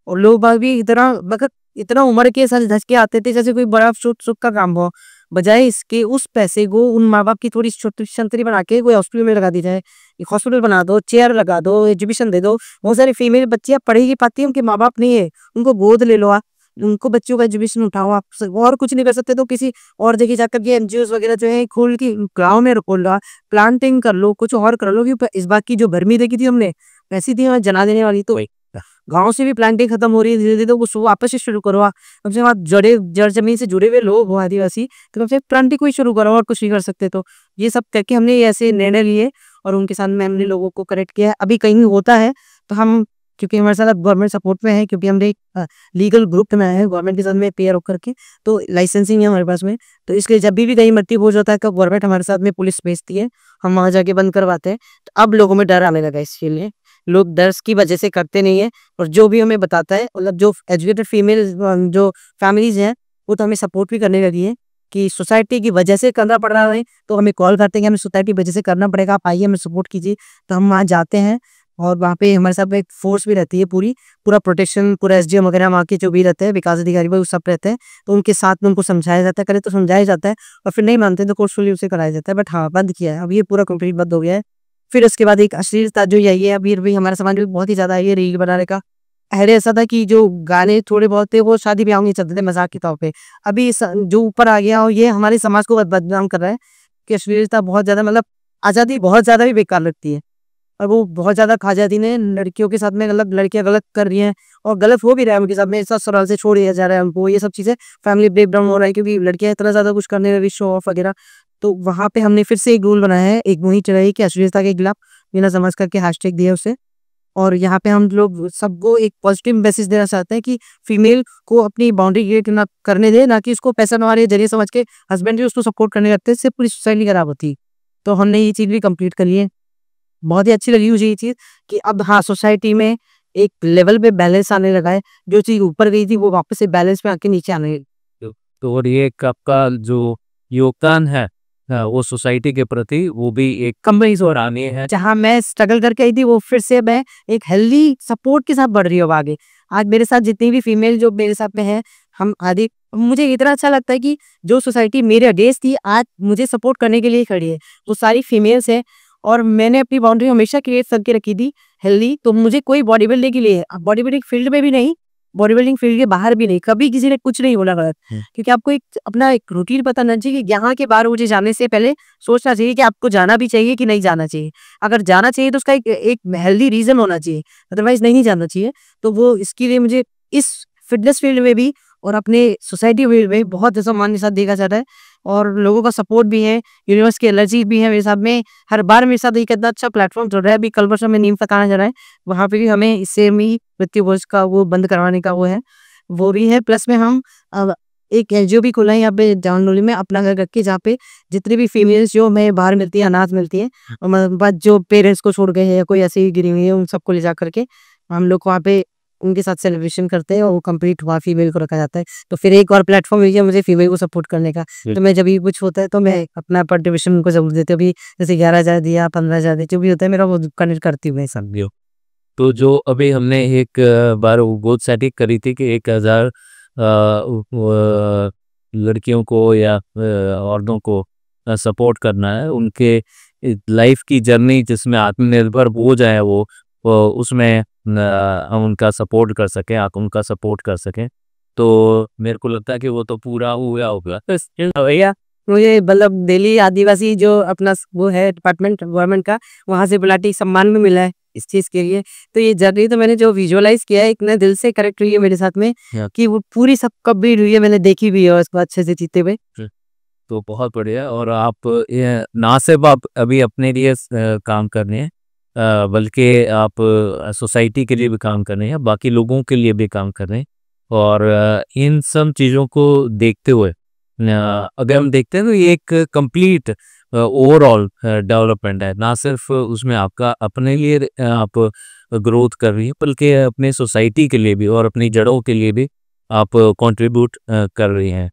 और लोग बाग भी इतना मतलब इतना उम्र के सच धस के आते थे जैसे कोई बड़ा सुख का काम हो। बजाय इसके उस पैसे को उन माँ बाप की थोड़ी छोटी संतरी बना के कोई हॉस्पिटल में लगा दी जाए, एक हॉस्पिटल बना दो, चेयर लगा दो, एजुकेशन दे दो। बहुत सारी फीमेल बच्चियां पढ़ ही पाती है, उनके माँ बाप नहीं है, उनको गोद ले लो। उनको बच्चों का एजुकेशन उठाओ। आप और कुछ नहीं कर सकते तो किसी और जगह जाकर के एनजीओ वगैरह जो है खोल के गाँव में खोल लो, प्लांटिंग कर लो, कुछ और कर लो। कि इस बात की जो गर्मी देखी थी हमने वैसी थी वहाँ जना देने वाली। तो गाँव से भी प्लांटिंग खत्म हो रही है धीरे धीरे, तो वो वापस से शुरू करो। कम से कम आप जड़ जमीन से जुड़े हुए लोग हो आदिवासी, तो कम से कम प्लांटिंग को ही शुरू करो और कुछ नहीं कर सकते। तो ये सब करके हमने ये ऐसे निर्णय लिए और उनके साथ में हमने लोगों को करेक्ट किया है। अभी कहीं होता है तो हम, क्योंकि हमारे साथ गवर्नमेंट सपोर्ट में है, क्योंकि हमने एक लीगल ग्रुप में आए हैं गवर्नमेंट के साथ में पेयर होकर के, तो लाइसेंसिंग है हमारे पास में। तो इसलिए जब भी कहीं मृत्यु भोज होता है तो गवर्नमेंट हमारे साथ में पुलिस भेजती है, हम वहाँ जाके बंद करवाते हैं। तो अब लोगों में डर आने लगा इसके लिए, लोग डर की वजह से करते नहीं है। और जो भी हमें बताता है, मतलब जो एजुकेटेड फीमेल जो फैमिलीज हैं वो तो हमें सपोर्ट भी करने लगी है कि सोसाइटी की वजह से करना पड़ रहा है, तो हमें कॉल करते हैं कि हमें सोसाइटी की वजह से करना पड़ेगा, आप आइए हमें सपोर्ट कीजिए। तो हम वहाँ जाते हैं और वहाँ पे हमारे साथ एक फोर्स भी रहती है, पूरा प्रोटेक्शन, पूरा एसडीएम वगैरह वहाँ के जो भी रहते हैं, विकास अधिकारी वो सब रहते हैं। तो उनके साथ में उनको समझाया जाता है, करे तो समझाया जाता है, और फिर नहीं मानते तो कोर्सफुली उसे कराया जाता है। बट हाँ, बंद किया है, अब ये पूरा कंप्लीट बंद हो गया है। फिर उसके बाद एक अश्लीलता जो यही है, अभी हमारे समाज में बहुत ही ज्यादा है ये रील बनाने का। पहले ऐसा था कि जो गाने थोड़े बहुत थे वो शादी ब्याह में चलते थे मजाक के तौर पे। अभी जो ऊपर आ गया और ये हमारे समाज को बदनाम कर रहा है कि अश्लीलता बहुत ज्यादा, मतलब आजादी बहुत ज्यादा भी बेकार लगती है, और वो बहुत ज्यादा खा जाती है लड़कियों के साथ में। मतलब लड़कियां गलत कर रही हैं और गलत हो भी रहा है उनके साथ में, ससुराल से छोड़ दिया जा रहा है उनको, ये सब चीजें फैमिली ब्रेकडाउन हो रहा है क्योंकि लड़कियां इतना ज्यादा कुछ करने लगी, शो ऑफ वगैरह। तो वहां पे हमने फिर से एक रूल बनाया है, एक मुहिम चलाई कि अश्लीलता के खिलाफ बिना समझ करके हैशटैग दिया उसे। और यहाँ पे हम लोग सबको एक पॉजिटिव मैसेज देना चाहते हैं कि फीमेल को अपनी बाउंड्री क्रिएट ना करने दे, ना कि उसको पैसा कमाने के जरिए समझ के हस्बैंड भी उसको सपोर्ट करने लगते हैं, इससे पूरी सोसाइटी खराब होती है। तो हमने ये चीज भी कंप्लीट करी है। बहुत ही अच्छी लगी मुझे ये चीज कि अब हाँ, सोसाइटी में एक लेवल पे बैलेंस आने लगा है। जो चीज ऊपर गई थी वो वापस से बैलेंस में आके नीचे आने लगी। तो और ये एक आपका जो योगदान है वो सोसाइटी के प्रति, वो भी एक कंपनी और आने है। जहाँ मैं स्ट्रगल करके आई थी वो फिर से मैं एक हेल्दी सपोर्ट के साथ बढ़ रही हूँ आगे। आज मेरे साथ जितनी भी फीमेल जो मेरे साथ में है, हम आदि, मुझे इतना अच्छा लगता है कि जो सोसाइटी मेरे अगेंस्ट थी आज मुझे सपोर्ट करने के लिए खड़ी है, वो सारी फीमेल्स है। और मैंने अपनी बाउंड्री हमेशा क्रिएट करके रखी थी हेल्दी। तो मुझे कोई बॉडी बिल्डिंग के लिए, बॉडी बिल्डिंग फील्ड में भी नहीं, बॉडी बिल्डिंग फील्ड के बाहर भी नहीं, कभी किसी ने कुछ नहीं बोला गलत। क्योंकि आपको एक अपना एक रूटीन पता होना चाहिए कि यहाँ के बाहर मुझे जाने से पहले सोचना चाहिए कि आपको जाना भी चाहिए कि नहीं जाना चाहिए। अगर जाना चाहिए तो उसका एक हेल्दी रीजन होना चाहिए, अदरवाइज नहीं जाना चाहिए। तो वो इसके लिए मुझे इस फिटनेस फील्ड में भी और अपने सोसाइटी फील्ड में बहुत सम्मान के साथ देखा जाता है, और लोगों का सपोर्ट भी है, यूनिवर्स की एलर्जी भी है मेरे साथ में। हर बार मेरे साथ एक इतना अच्छा प्लेटफॉर्म चल रहा है। अभी कल परसों में नीम तकाना जा रहा है, वहाँ पे भी हमें इससे भी मृत्यु भोज का वो बंद करवाने का वो है, वो भी है। प्लस में हम एक एनजीओ भी खोला है यहाँ पे जामनोली में, अपना घर रख के, जहाँ पे जितनी भी फीमेल्स जो हमें बाहर मिलती है, अनाथ मिलती है, बस जो पेरेंट्स को छोड़ गए हैं या कोई ऐसी ही गिरी हुई है, उन सबको ले जा करके हम लोग वहाँ पे उनके साथ सेलिब्रेशन करते हैं और वो कंप्लीट हुआ, फीमेल को रखा जाता है। तो फिर एक और प्लेटफॉर्म मिल गया मुझे फीमेल को सपोर्ट करने का। तो मैं जब भी कुछ होता है तो मैं अपना पार्टिसिपेशन उनको जरूर देती हूँ। अभी जैसे 11,000 दिया, 15,000 दिया, जो भी होता है मेरा वो कनेक्ट करती हूँ मैं सब। तो जो अभी हमने एक बार गोद सेटिंग करी थी कि 1,000 लड़कियों को या औरतों को सपोर्ट करना है, उनके लाइफ की जर्नी जिसमें आत्मनिर्भर हो जाए वो उसमें हम उनका सपोर्ट कर सकें, आप उनका सपोर्ट कर सकें। तो मेरे को लगता है कि वो तो पूरा हुआ होगा भैया। मुझे मतलब दिल्ली आदिवासी जो अपना वो है डिपार्टमेंट गवर्नमेंट का, वहाँ से बुलाटी सम्मान भी मिला है इस चीज के लिए। तो ये जर्नी तो मैंने जो विजुअलाइज किया है, इतने दिल से करेक्ट हुई है मेरे साथ में कि वो पूरी सब कंप्लीट हुई है, मैंने देखी भी है उसको अच्छे से जीते हुए। तो बहुत बढ़िया। और आप ना सिर्फ आप अभी अपने लिए काम कर रहे हैं, बल्कि आप सोसाइटी के लिए भी काम कर रहे हैं, बाकी लोगों के लिए भी काम कर रहे हैं। और इन सब चीज़ों को देखते हुए अगर हम देखते हैं तो ये एक कंप्लीट ओवरऑल डेवलपमेंट है। ना सिर्फ उसमें आपका अपने लिए आप ग्रोथ कर रही है, बल्कि अपने सोसाइटी के लिए भी और अपनी जड़ों के लिए भी आप कंट्रीब्यूट कर रही हैं।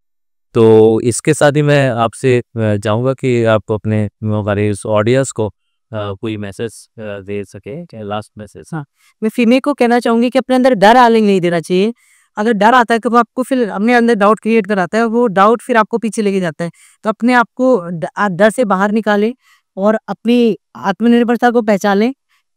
तो इसके साथ ही मैं आपसे चाहूँगा कि आप अपने हमारे इस ऑडियंस को कोई मैसेज दे सके, लास्ट मैसेज। हाँ, मैं फीमेल को कहना चाहूंगी कि अपने अंदर डर आने नहीं देना चाहिए। अगर डर आता है तो वो आपको फिर अपने अंदर डाउट क्रिएट कराता है, वो डाउट फिर आपको पीछे लेके जाता है। तो अपने आप को डर से बाहर निकालें और अपनी आत्मनिर्भरता को पहचानें।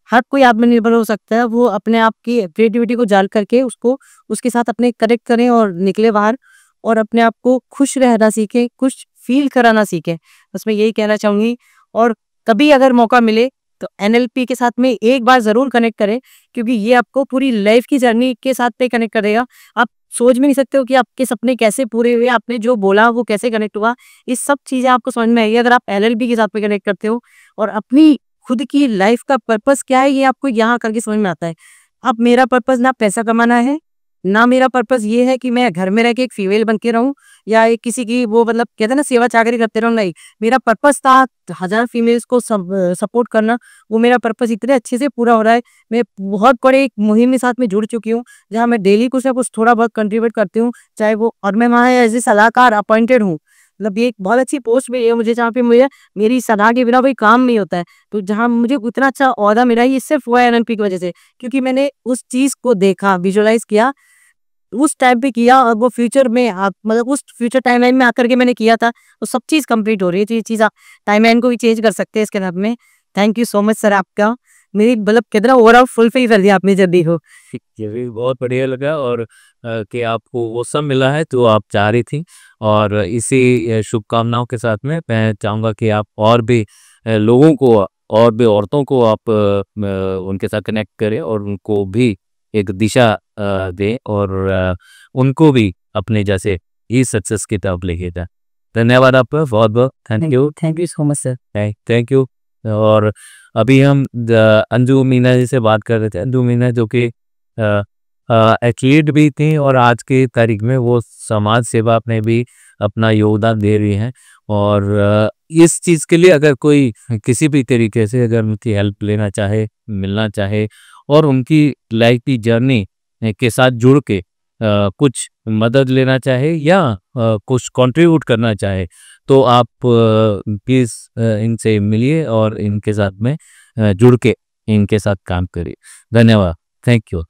हर कोई आत्मनिर्भर हो सकता है, वो अपने आप की क्रिएटिविटी को जान करके उसको उसके साथ अपने कनेक्ट करें और निकले बाहर और अपने आप को खुश रहना सीखें, खुश फील कराना सीखें। बस मैं यही कहना चाहूँगी। और कभी अगर मौका मिले तो एनएलपी के साथ में एक बार ज़रूर कनेक्ट करें, क्योंकि ये आपको पूरी लाइफ की जर्नी के साथ में कनेक्ट करेगा। आप सोच भी नहीं सकते हो कि आपके सपने कैसे पूरे हुए, आपने जो बोला वो कैसे कनेक्ट हुआ। ये सब चीज़ें आपको समझ में आएगी अगर आप एलएलबी के साथ में कनेक्ट करते हो। और अपनी खुद की लाइफ का पर्पस क्या है, ये आपको यहाँ करके समझ में आता है। अब मेरा पर्पस ना पैसा कमाना है, ना मेरा पर्पस ये है कि मैं घर में रह के एक फीमेल बन के रहूं या एक किसी की वो मतलब कहते हैं ना सेवा चाकरी करते रहूं। नहीं, मेरा पर्पस था 1000 फीमेल्स को सपोर्ट करना। वो मेरा पर्पस इतने अच्छे से पूरा हो रहा है। मैं बहुत बड़े एक मुहिम के साथ में जुड़ चुकी हूँ, जहाँ मैं डेली कुछ ना कुछ थोड़ा बहुत कंट्रीब्यूट करती हूँ, चाहे वो, और मैं वहाँ एज ए सलाहकार अपॉइंटेड हूँ। मतलब ये एक बहुत अच्छी पोस्ट मिली है मुझे, जहाँ पे मुझे मेरी सलाह के बिना कोई काम नहीं होता है। तो जहाँ मुझे इतना अच्छा ओहदा मिला है, ये सिर्फ हुआ है एनएलपी की वजह से, क्योंकि मैंने उस चीज को देखा, विजुअलाइज किया, उस टाइम पे किया, और वो फ्यूचर में मतलब उस फ्यूचर टाइमलाइन में आकर के मैंने किया था, तो सब चीज़ कंप्लीट हो रही है। तो ये चीज़ आप टाइमलाइन को भी चेंज कर सकते हैं इसके साथ में। Thank you so much sir आपका। मेरी मतलब कितना ओवरऑल फुलफिल कर दिया आपने जब भी हो। ये भी बहुत बढ़िया लगा और कि आपको वो सब मिला है जो आप चाह रही थी। और इसी शुभकामनाओं के साथ में मैं चाहूँगा कि आप और भी लोगों को और भी औरतों को आप उनके साथ कनेक्ट करें और उनको भी एक दिशा दें और उनको भी अपने जैसे ही सक्सेस की तरफ लेके जाए। धन्यवाद आपका बहुत बहुत। Thank you. Thank you so much sir. Thank you. और अभी हम अंजू मीना जी से बात कर रहे थे। अंजू मीना जो कि एथलीट भी थी और आज की तारीख में वो समाज सेवा में भी अपना योगदान दे रही हैं। और इस चीज़ के लिए अगर कोई किसी भी तरीके से अगर उनकी हेल्प लेना चाहे, मिलना चाहे और उनकी लाइफ की जर्नी के साथ जुड़ के कुछ मदद लेना चाहे या कुछ कंट्रीब्यूट करना चाहे, तो आप प्लीज़ इनसे मिलिए और इनके साथ में जुड़ के इनके साथ काम करिए। धन्यवाद। Thank you.